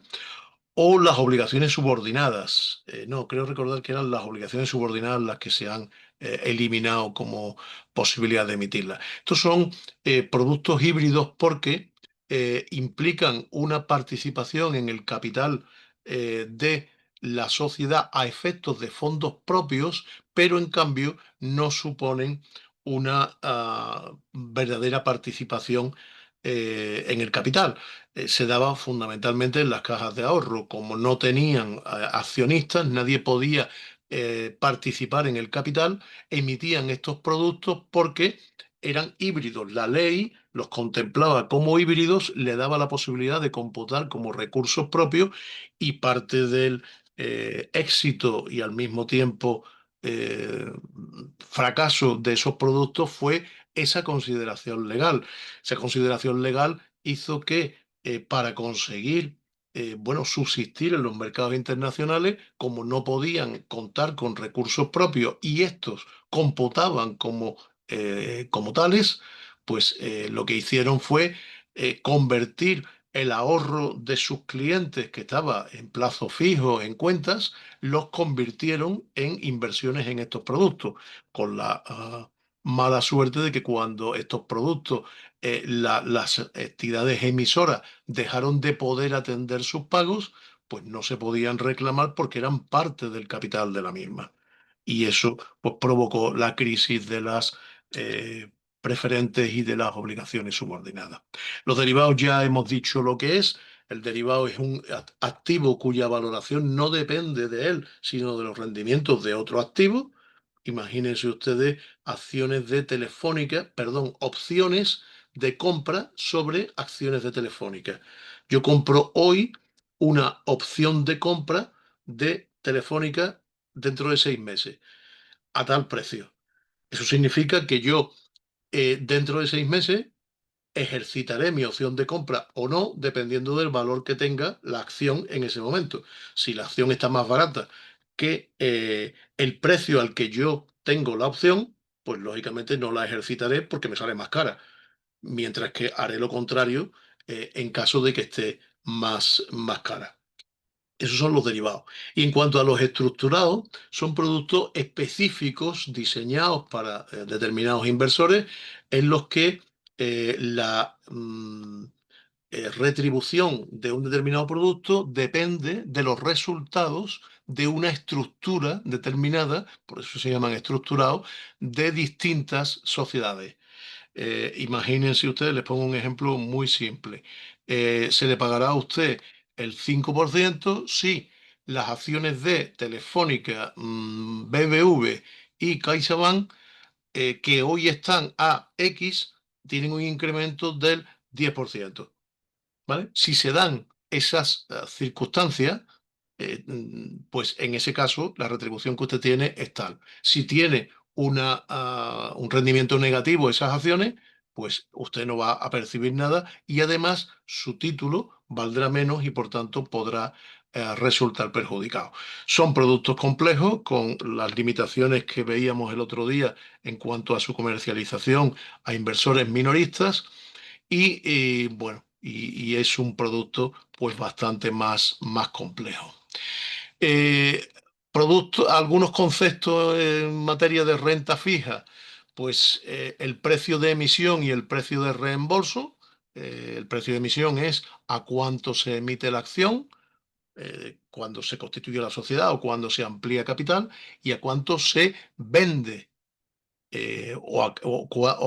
O las obligaciones subordinadas. No, creo recordar que eran las obligaciones subordinadas las que se han eliminado como posibilidad de emitirlas. Estos son productos híbridos porque implican una participación en el capital de la sociedad a efectos de fondos propios, pero en cambio no suponen una verdadera participación en el capital. Se daba fundamentalmente en las cajas de ahorro. Como no tenían accionistas, nadie podía participar en el capital, emitían estos productos porque eran híbridos. La ley los contemplaba como híbridos, le daba la posibilidad de computar como recursos propios y parte del éxito y al mismo tiempo eh, fracaso de esos productos fue esa consideración legal. Esa consideración legal hizo que para conseguir bueno, subsistir en los mercados internacionales, como no podían contar con recursos propios y estos computaban como tales, pues lo que hicieron fue convertir el ahorro de sus clientes que estaba en plazo fijo en cuentas, los convirtieron en inversiones en estos productos, con la mala suerte de que cuando estos productos, las entidades emisoras dejaron de poder atender sus pagos, pues no se podían reclamar porque eran parte del capital de la misma. Y eso pues provocó la crisis de las eh, preferentes y de las obligaciones subordinadas. Los derivados ya hemos dicho lo que es. El derivado es un activo cuya valoración no depende de él, sino de los rendimientos de otro activo. Imagínense ustedes acciones de Telefónica, perdón, opciones de compra sobre acciones de Telefónica. Yo compro hoy una opción de compra de Telefónica dentro de 6 meses, a tal precio. Eso significa que yo, dentro de 6 meses, ejercitaré mi opción de compra o no, dependiendo del valor que tenga la acción en ese momento. Si la acción está más barata que el precio al que yo tengo la opción, pues lógicamente no la ejercitaré porque me sale más cara. Mientras que haré lo contrario en caso de que esté más cara. Esos son los derivados. Y en cuanto a los estructurados, son productos específicos diseñados para determinados inversores en los que la retribución de un determinado producto depende de los resultados de una estructura determinada, por eso se llaman estructurados, de distintas sociedades. Imagínense ustedes, les pongo un ejemplo muy simple. Se le pagará a usted el 5% si las acciones de Telefónica, BBV y CaixaBank, que hoy están a X, tienen un incremento del 10%. ¿Vale? Si se dan esas circunstancias, pues en ese caso la retribución que usted tiene es tal. Si tiene un rendimiento negativo esas acciones, pues usted no va a percibir nada y además su título valdrá menos y por tanto podrá resultar perjudicado. Son productos complejos con las limitaciones que veíamos el otro día en cuanto a su comercialización a inversores minoristas y, bueno, y es un producto pues bastante más complejo. Eh, algunos conceptos en materia de renta fija, pues el precio de emisión y el precio de reembolso. El precio de emisión es a cuánto se emite la acción, cuando se constituye la sociedad o cuando se amplía capital, y a cuánto se vende o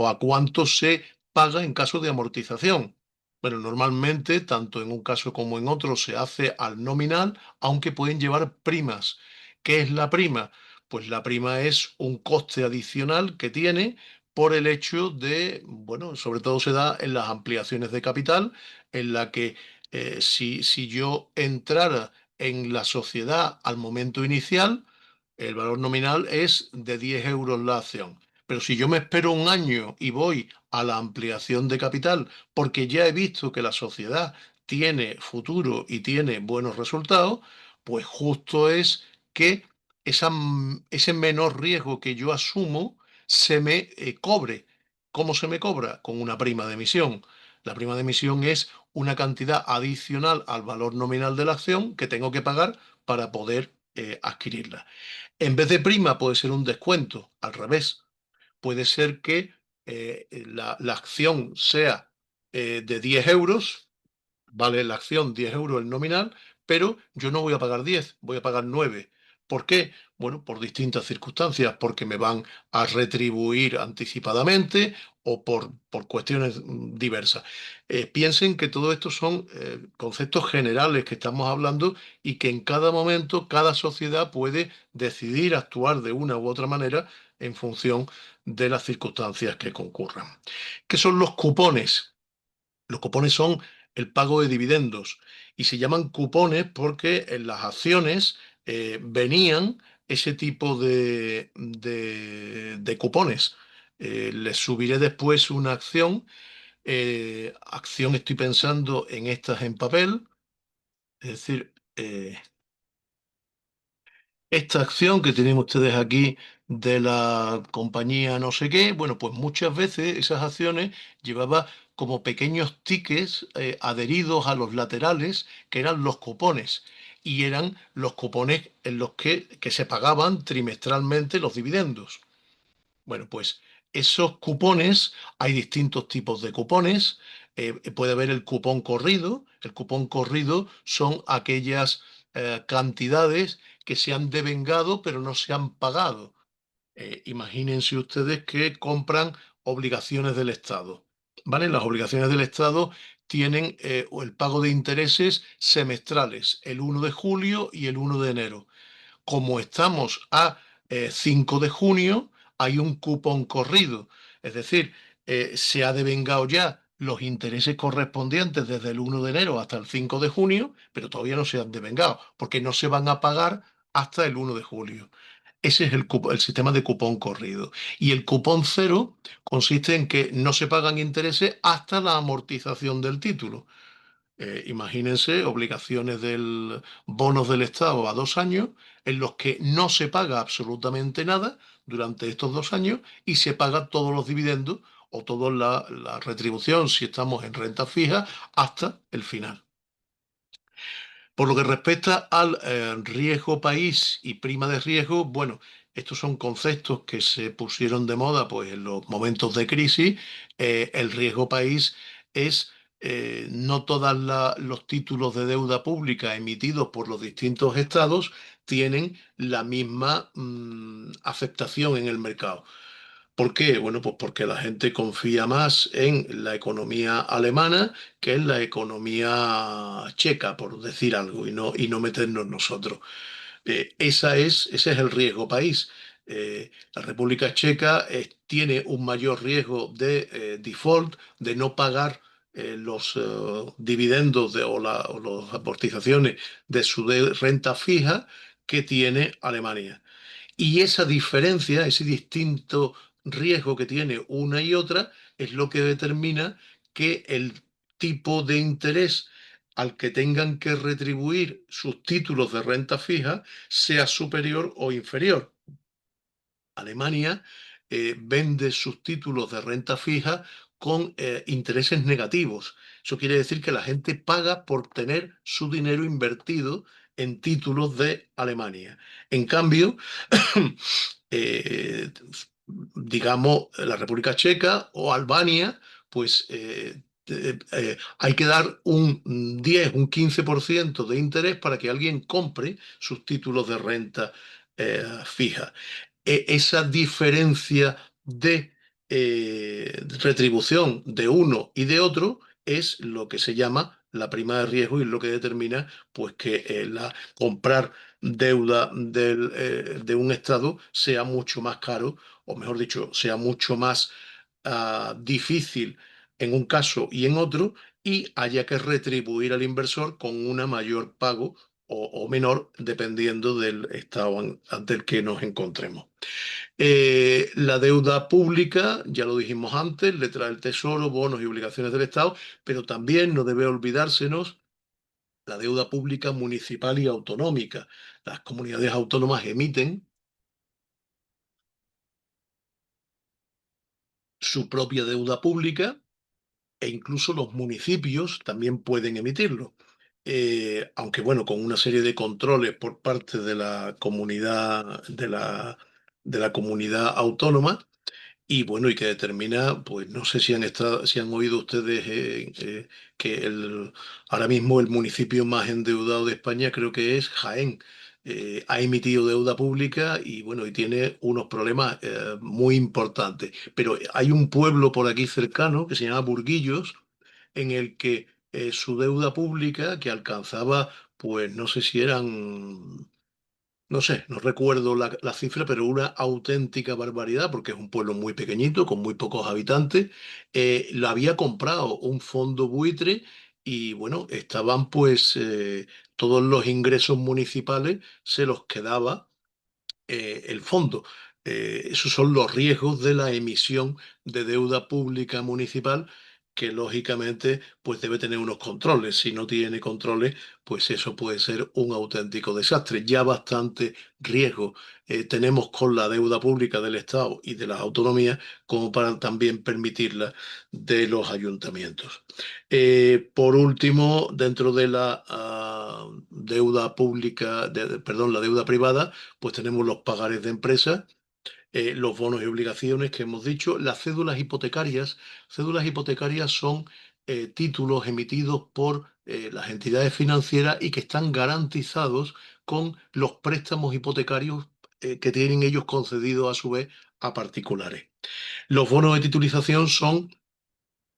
a cuánto se paga en caso de amortización. Bueno, normalmente, tanto en un caso como en otro, se hace al nominal, aunque pueden llevar primas. ¿Qué es la prima? Pues la prima es un coste adicional que tiene por el hecho de, bueno, sobre todo se da en las ampliaciones de capital, en la que si yo entrara en la sociedad al momento inicial, el valor nominal es de 10 euros la acción. Pero si yo me espero un año y voy a la ampliación de capital porque ya he visto que la sociedad tiene futuro y tiene buenos resultados, pues justo es que ese menor riesgo que yo asumo se me cobre. ¿Cómo se me cobra? Con una prima de emisión. La prima de emisión es una cantidad adicional al valor nominal de la acción que tengo que pagar para poder adquirirla. En vez de prima puede ser un descuento, al revés. Puede ser que la acción sea de 10 euros, vale la acción 10 euros el nominal, pero yo no voy a pagar 10, voy a pagar 9. ¿Por qué? Bueno, por distintas circunstancias, porque me van a retribuir anticipadamente o por cuestiones diversas. Piensen que todo esto son conceptos generales que estamos hablando y que en cada momento cada sociedad puede decidir actuar de una u otra manera en función de las circunstancias que concurran. ¿Qué son los cupones? Los cupones son el pago de dividendos y se llaman cupones porque en las acciones venían ese tipo de cupones. Les subiré después una acción. Acción estoy pensando en estas en papel, es decir, esta acción que tienen ustedes aquí de la compañía no sé qué, bueno, pues muchas veces esas acciones llevaba como pequeños tickets adheridos a los laterales que eran los cupones y eran los cupones en los que se pagaban trimestralmente los dividendos. Bueno, pues esos cupones, hay distintos tipos de cupones. Puede haber el cupón corrido. El cupón corrido son aquellas cantidades que se han devengado pero no se han pagado. Imagínense ustedes que compran obligaciones del Estado. ¿Vale? Las obligaciones del Estado tienen el pago de intereses semestrales, el 1 de julio y el 1 de enero. Como estamos a 5 de junio, hay un cupón corrido. Es decir, se ha devengado ya los intereses correspondientes desde el 1 de enero hasta el 5 de junio, pero todavía no se han devengado, porque no se van a pagar hasta el 1 de julio. Ese es el sistema de cupón corrido. Y el cupón cero consiste en que no se pagan intereses hasta la amortización del título. Imagínense obligaciones del bonos del Estado a 2 años en los que no se paga absolutamente nada durante estos 2 años y se paga todos los dividendos o toda la retribución si estamos en renta fija hasta el final. Por lo que respecta al riesgo país y prima de riesgo, bueno, estos son conceptos que se pusieron de moda pues, en los momentos de crisis. El riesgo país es no todos los títulos de deuda pública emitidos por los distintos estados tienen la misma aceptación en el mercado. ¿Por qué? Bueno, pues porque la gente confía más en la economía alemana que en la economía checa, por decir algo, y no meternos nosotros. Ese es el riesgo país. La República Checa tiene un mayor riesgo de default, de no pagar los dividendos o las amortizaciones de su renta fija que tiene Alemania. Y esa diferencia, ese distinto riesgo que tiene una y otra, es lo que determina que el tipo de interés al que tengan que retribuir sus títulos de renta fija sea superior o inferior. Alemania vende sus títulos de renta fija con intereses negativos. Eso quiere decir que la gente paga por tener su dinero invertido en títulos de Alemania. En cambio, eh, digamos, la República Checa o Albania, pues hay que dar un 10, un 15% de interés para que alguien compre sus títulos de renta fija. Esa diferencia de retribución de uno y de otro es lo que se llama la prima de riesgo y es lo que determina pues que comprar deuda de un Estado sea mucho más caro, o mejor dicho, sea mucho más difícil en un caso y en otro, y haya que retribuir al inversor con una mayor pago o menor, dependiendo del estado ante el que nos encontremos. La deuda pública, ya lo dijimos antes, letra del Tesoro, bonos y obligaciones del Estado, pero también no debe olvidársenos la deuda pública municipal y autonómica. Las comunidades autónomas emiten su propia deuda pública e incluso los municipios también pueden emitirlo. Aunque bueno, con una serie de controles por parte de la comunidad, de la comunidad autónoma. Y bueno, y que determina, pues no sé si han oído ustedes que ahora mismo el municipio más endeudado de España creo que es Jaén. Ha emitido deuda pública y bueno, y tiene unos problemas muy importantes. Pero hay un pueblo por aquí cercano que se llama Burguillos, en el que su deuda pública, que alcanzaba, pues no sé si eran, no sé, no recuerdo la cifra, pero una auténtica barbaridad, porque es un pueblo muy pequeñito, con muy pocos habitantes. Lo había comprado un fondo buitre y bueno, estaban pues todos los ingresos municipales se los quedaba el fondo. Esos son los riesgos de la emisión de deuda pública municipal, que lógicamente pues debe tener unos controles. Si no tiene controles, pues eso puede ser un auténtico desastre. Ya bastante riesgo tenemos con la deuda pública del Estado y de las autonomías, como para también permitirla de los ayuntamientos. Por último, dentro de la deuda pública, perdón, la deuda privada, pues tenemos los pagares de empresas, los bonos y obligaciones que hemos dicho, las cédulas hipotecarias. Cédulas hipotecarias son títulos emitidos por las entidades financieras y que están garantizados con los préstamos hipotecarios que tienen ellos concedidos a su vez a particulares. Los bonos de titulización son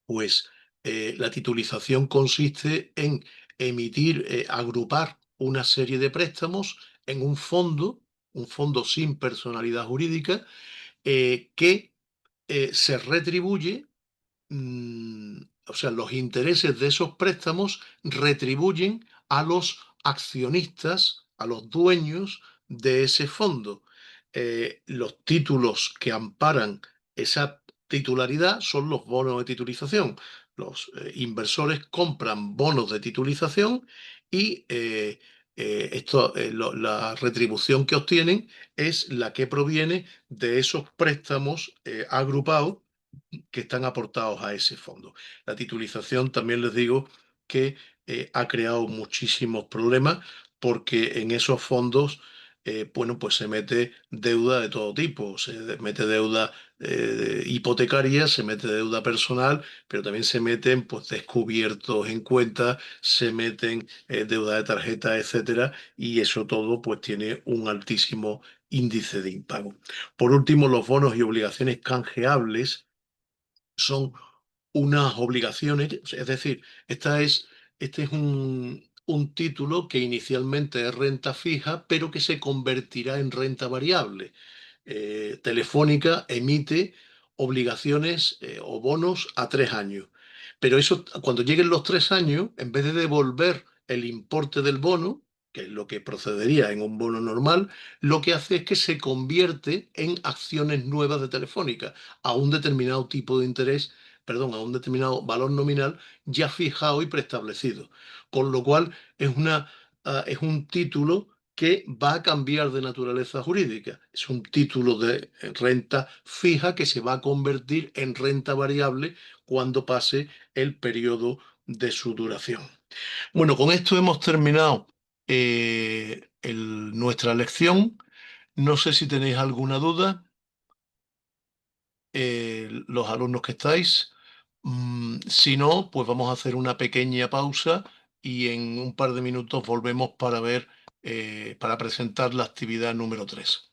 pues la titulización consiste en emitir, agrupar una serie de préstamos en un fondo sin personalidad jurídica, que se retribuye, o sea, los intereses de esos préstamos retribuyen a los accionistas, a los dueños de ese fondo. Los títulos que amparan esa titularidad son los bonos de titulización. Los inversores compran bonos de titulización y la retribución que obtienen es la que proviene de esos préstamos agrupados que están aportados a ese fondo. La titulización, también les digo que ha creado muchísimos problemas porque en esos fondos, bueno, pues se mete deuda de todo tipo, se mete deuda hipotecaria, se mete deuda personal, pero también se meten pues descubiertos en cuentas, se meten deuda de tarjeta, etcétera, y eso todo pues tiene un altísimo índice de impago. Por último, los bonos y obligaciones canjeables son unas obligaciones, es decir, este es un título que inicialmente es renta fija, pero que se convertirá en renta variable. Telefónica emite obligaciones o bonos a 3 años. Pero eso, cuando lleguen los 3 años, en vez de devolver el importe del bono, que es lo que procedería en un bono normal, lo que hace es que se convierte en acciones nuevas de Telefónica a un determinado tipo de interés, perdón, a un determinado valor nominal ya fijado y preestablecido. Con lo cual es un título que va a cambiar de naturaleza jurídica. Es un título de renta fija que se va a convertir en renta variable cuando pase el periodo de su duración. Bueno, con esto hemos terminado nuestra lección. No sé si tenéis alguna duda, los alumnos que estáis. Si no, pues vamos a hacer una pequeña pausa y en un par de minutos volvemos para ver, para presentar la actividad número 3.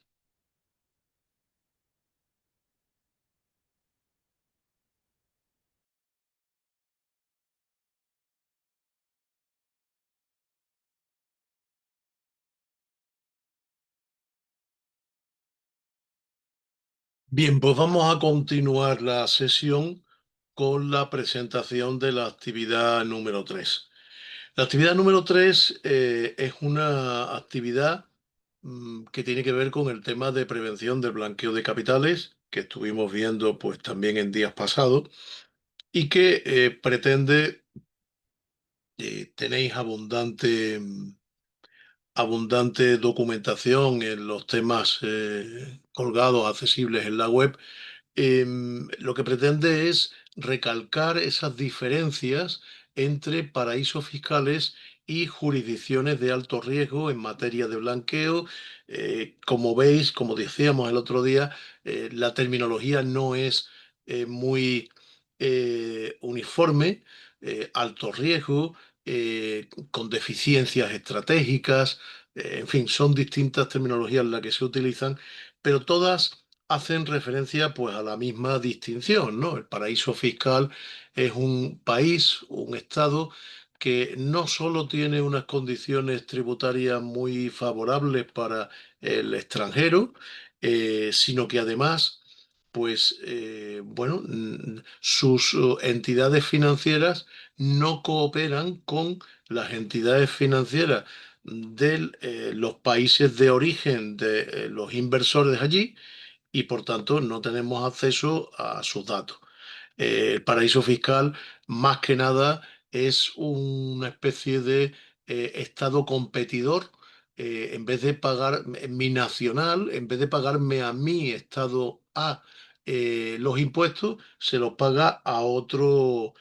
Bien, pues vamos a continuar la sesión con la presentación de la actividad número 3. La actividad número 3 es una actividad que tiene que ver con el tema de prevención del blanqueo de capitales, que estuvimos viendo pues también en días pasados, y que pretende, tenéis abundante documentación en los temas colgados, accesibles en la web. Lo que pretende es recalcar esas diferencias entre paraísos fiscales y jurisdicciones de alto riesgo en materia de blanqueo. Como veis, como decíamos el otro día, la terminología no es muy uniforme, alto riesgo, con deficiencias estratégicas, en fin, son distintas terminologías las que se utilizan, pero todas hacen referencia pues a la misma distinción, ¿no? El paraíso fiscal es un país, un estado que no solo tiene unas condiciones tributarias muy favorables para el extranjero, sino que además, pues, bueno, sus entidades financieras no cooperan con las entidades financieras de los países de origen de los inversores allí, y por tanto no tenemos acceso a sus datos. El paraíso fiscal, más que nada, es una especie de estado competidor. En vez de pagar mi nacional, en vez de pagarme a mi estado A los impuestos, se los paga a otro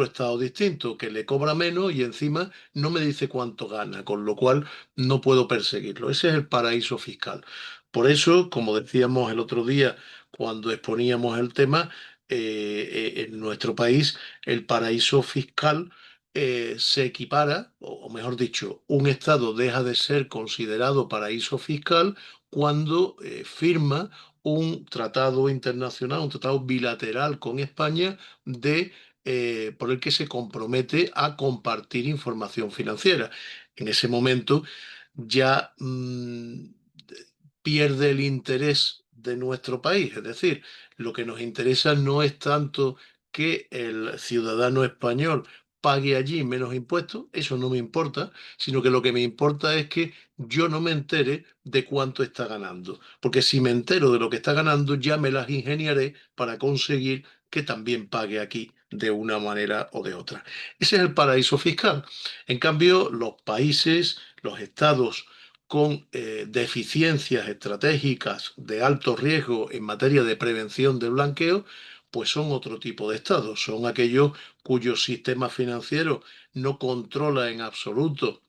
estado distinto, que le cobra menos y encima no me dice cuánto gana, con lo cual no puedo perseguirlo. Ese es el paraíso fiscal. Por eso, como decíamos el otro día cuando exponíamos el tema, en nuestro país el paraíso fiscal se equipara, o mejor dicho, un Estado deja de ser considerado paraíso fiscal cuando firma un tratado internacional, un tratado bilateral con España por el que se compromete a compartir información financiera. En ese momento ya pierde el interés de nuestro país. Es decir, lo que nos interesa no es tanto que el ciudadano español pague allí menos impuestos, eso no me importa, sino que lo que me importa es que yo no me entere de cuánto está ganando. Porque si me entero de lo que está ganando, ya me las ingeniaré para conseguir que también pague aquí de una manera o de otra. Ese es el paraíso fiscal. En cambio, los países, los estados con deficiencias estratégicas de alto riesgo en materia de prevención del blanqueo, pues son otro tipo de estados, son aquellos cuyos sistemas financieros no controla en absoluto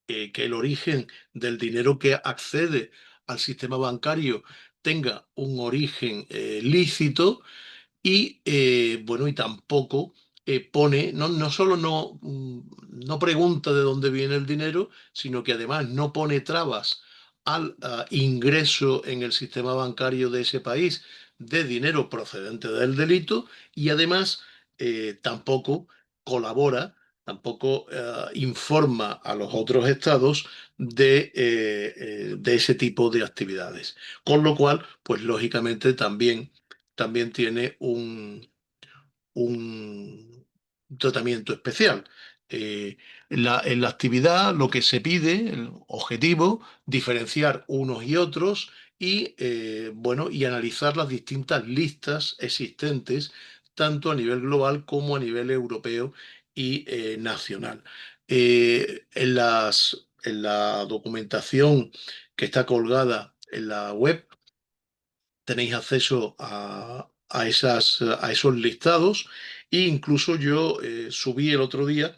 que el origen del dinero que accede al sistema bancario tenga un origen lícito, y bueno, y tampoco pone, no solo no pregunta de dónde viene el dinero, sino que además no pone trabas al ingreso en el sistema bancario de ese país de dinero procedente del delito, y además tampoco colabora, tampoco informa a los otros estados de ese tipo de actividades. Con lo cual, pues lógicamente también tiene un tratamiento especial. En la actividad lo que se pide, el objetivo, diferenciar unos y otros y, bueno, y analizar las distintas listas existentes, tanto a nivel global como a nivel europeo y nacional. En la documentación que está colgada en la web, tenéis acceso a esos listados, e incluso yo subí el otro día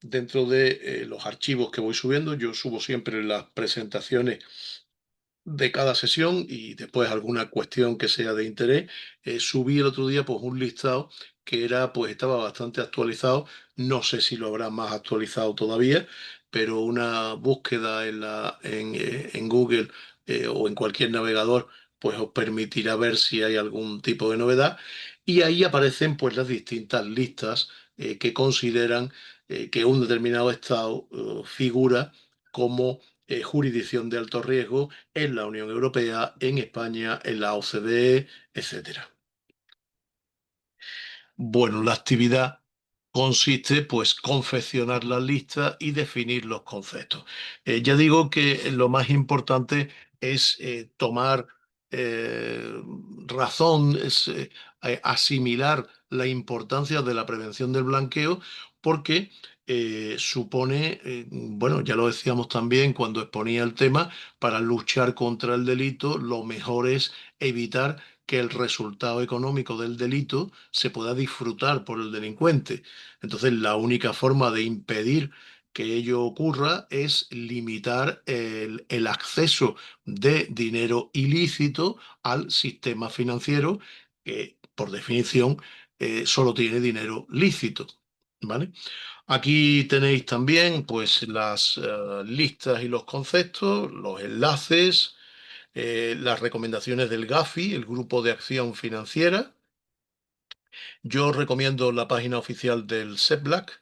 dentro de los archivos que voy subiendo. Yo subo siempre las presentaciones de cada sesión y después alguna cuestión que sea de interés. Subí el otro día pues un listado que era, pues estaba bastante actualizado, no sé si lo habrá más actualizado todavía, pero una búsqueda en Google o en cualquier navegador pues os permitirá ver si hay algún tipo de novedad, y ahí aparecen pues las distintas listas que consideran que un determinado estado figura como jurisdicción de alto riesgo en la Unión Europea, en España, en la OCDE, etcétera. Bueno, la actividad consiste, pues, confeccionar las listas y definir los conceptos. Ya digo que lo más importante es tomar eh, razón, es asimilar la importancia de la prevención del blanqueo, porque supone, bueno, ya lo decíamos también cuando exponía el tema, para luchar contra el delito, lo mejor es evitar que el resultado económico del delito se pueda disfrutar por el delincuente. Entonces, la única forma de impedir que ello ocurra es limitar el acceso de dinero ilícito al sistema financiero, que por definición solo tiene dinero lícito. ¿Vale? Aquí tenéis también, pues, las listas y los conceptos, los enlaces, las recomendaciones del GAFI, el Grupo de Acción Financiera. Yo recomiendo la página oficial del SEPLAC.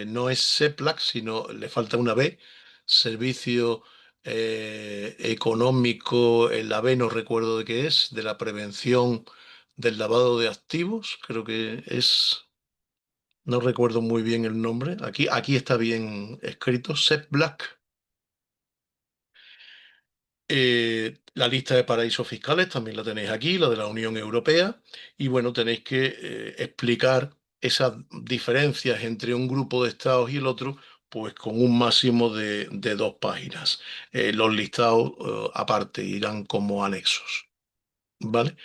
No es SEPLAC, sino le falta una B. Servicio Económico, en la B no recuerdo de qué es, de la prevención del lavado de activos, creo que es, no recuerdo muy bien el nombre. Aquí está bien escrito, SEPLAC. La lista de paraísos fiscales también la tenéis aquí, la de la Unión Europea, y bueno, tenéis que explicar esas diferencias entre un grupo de estados y el otro, pues con un máximo de 2 páginas. Los listados, aparte, irán como anexos. ¿Vale?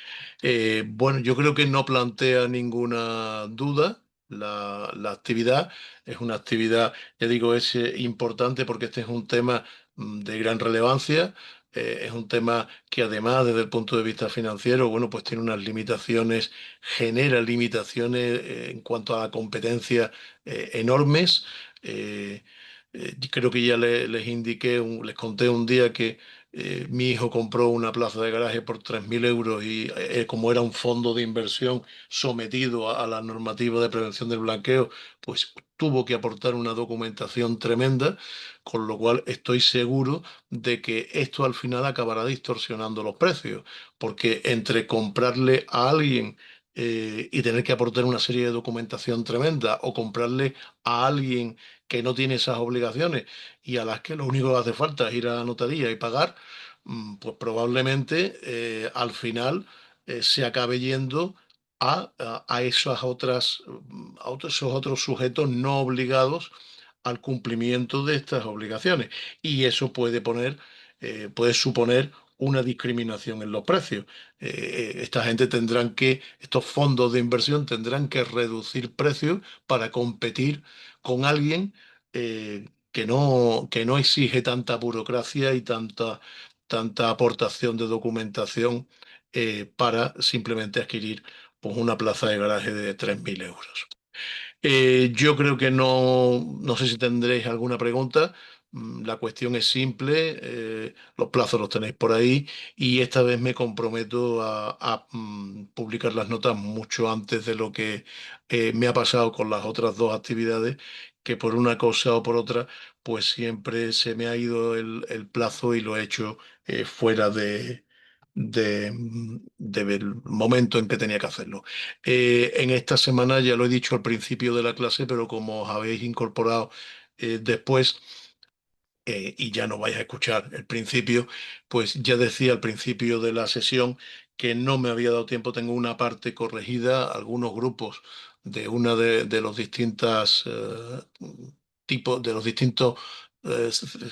Bueno, yo creo que no plantea ninguna duda. La actividad es una actividad, ya digo, es importante porque este es un tema de gran relevancia. Es un tema que además desde el punto de vista financiero, bueno, pues tiene unas limitaciones, genera limitaciones en cuanto a la competencia enormes. Eh, creo que ya les indiqué, les conté un día que mi hijo compró una plaza de garaje por 3.000 euros y como era un fondo de inversión sometido a la normativa de prevención del blanqueo, pues tuvo que aportar una documentación tremenda, con lo cual estoy seguro de que esto al final acabará distorsionando los precios, porque entre comprarle a alguien y tener que aportar una serie de documentación tremenda o comprarle a alguien que no tiene esas obligaciones y a las que lo único que hace falta es ir a la notaría y pagar, pues probablemente al final se acabe yendo a esas otras, esos otros sujetos no obligados al cumplimiento de estas obligaciones. Y eso puede suponer una discriminación en los precios. Esta gente tendrán que, estos fondos de inversión tendrán que reducir precios para competir con alguien que no exige tanta burocracia y tanta aportación de documentación para simplemente adquirir, pues, una plaza de garaje de 3.000 euros. Yo creo que no sé si tendréis alguna pregunta. La cuestión es simple, los plazos los tenéis por ahí y esta vez me comprometo a publicar las notas mucho antes de lo que me ha pasado con las otras 2 actividades, que por una cosa o por otra, pues siempre se me ha ido el plazo y lo he hecho fuera del momento en que tenía que hacerlo. En esta semana, ya lo he dicho al principio de la clase, pero como os habéis incorporado después y ya no vais a escuchar el principio, pues ya decía al principio de la sesión que no me había dado tiempo. Tengo una parte corregida, algunos grupos de una de los distintas tipos, de los distintos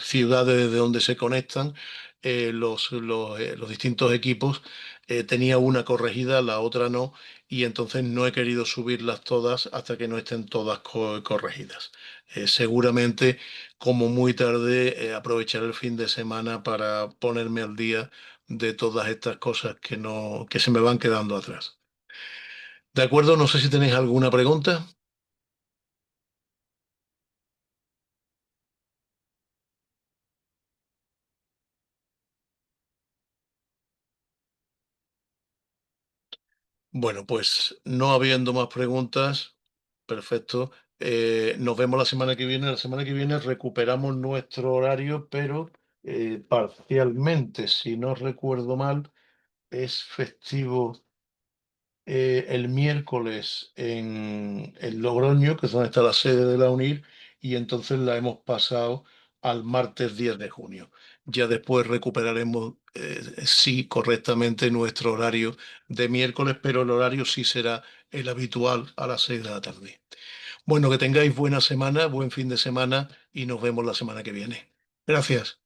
ciudades de donde se conectan los distintos equipos. Tenía una corregida, la otra no, y entonces no he querido subirlas todas hasta que no estén todas corregidas. Seguramente, como muy tarde, aprovechar el fin de semana para ponerme al día de todas estas cosas que no, que se me van quedando atrás. ¿De acuerdo? No sé si tenéis alguna pregunta. Bueno, pues no habiendo más preguntas, perfecto. Nos vemos la semana que viene. La semana que viene recuperamos nuestro horario, pero parcialmente, si no recuerdo mal, es festivo el miércoles en Logroño, que es donde está la sede de la UNIR, y entonces la hemos pasado al martes 10 de junio. Ya después recuperaremos, sí, correctamente nuestro horario de miércoles, pero el horario sí será el habitual a las 6 de la tarde. Bueno, que tengáis buena semana, buen fin de semana y nos vemos la semana que viene. Gracias.